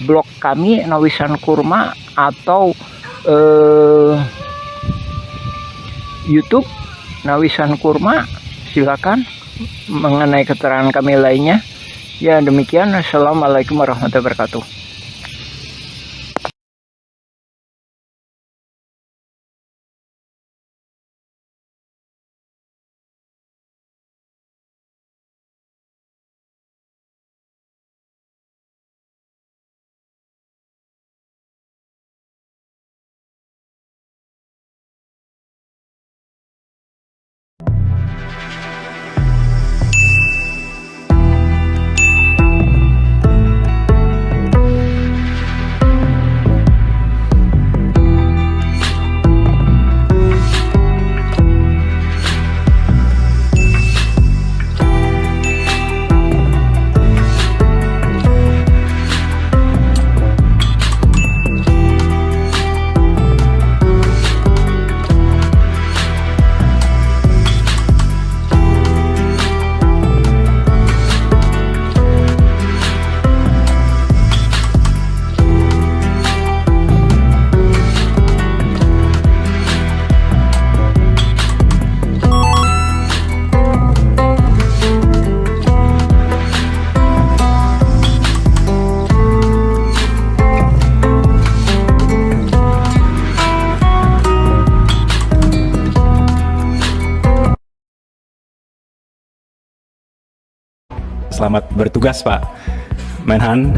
blog kami Nawisan Kurma atau YouTube Nawisan Kurma, silakan mengenai keterangan kami lainnya. Ya demikian, assalamualaikum warahmatullahi wabarakatuh. Selamat bertugas Pak Menhan.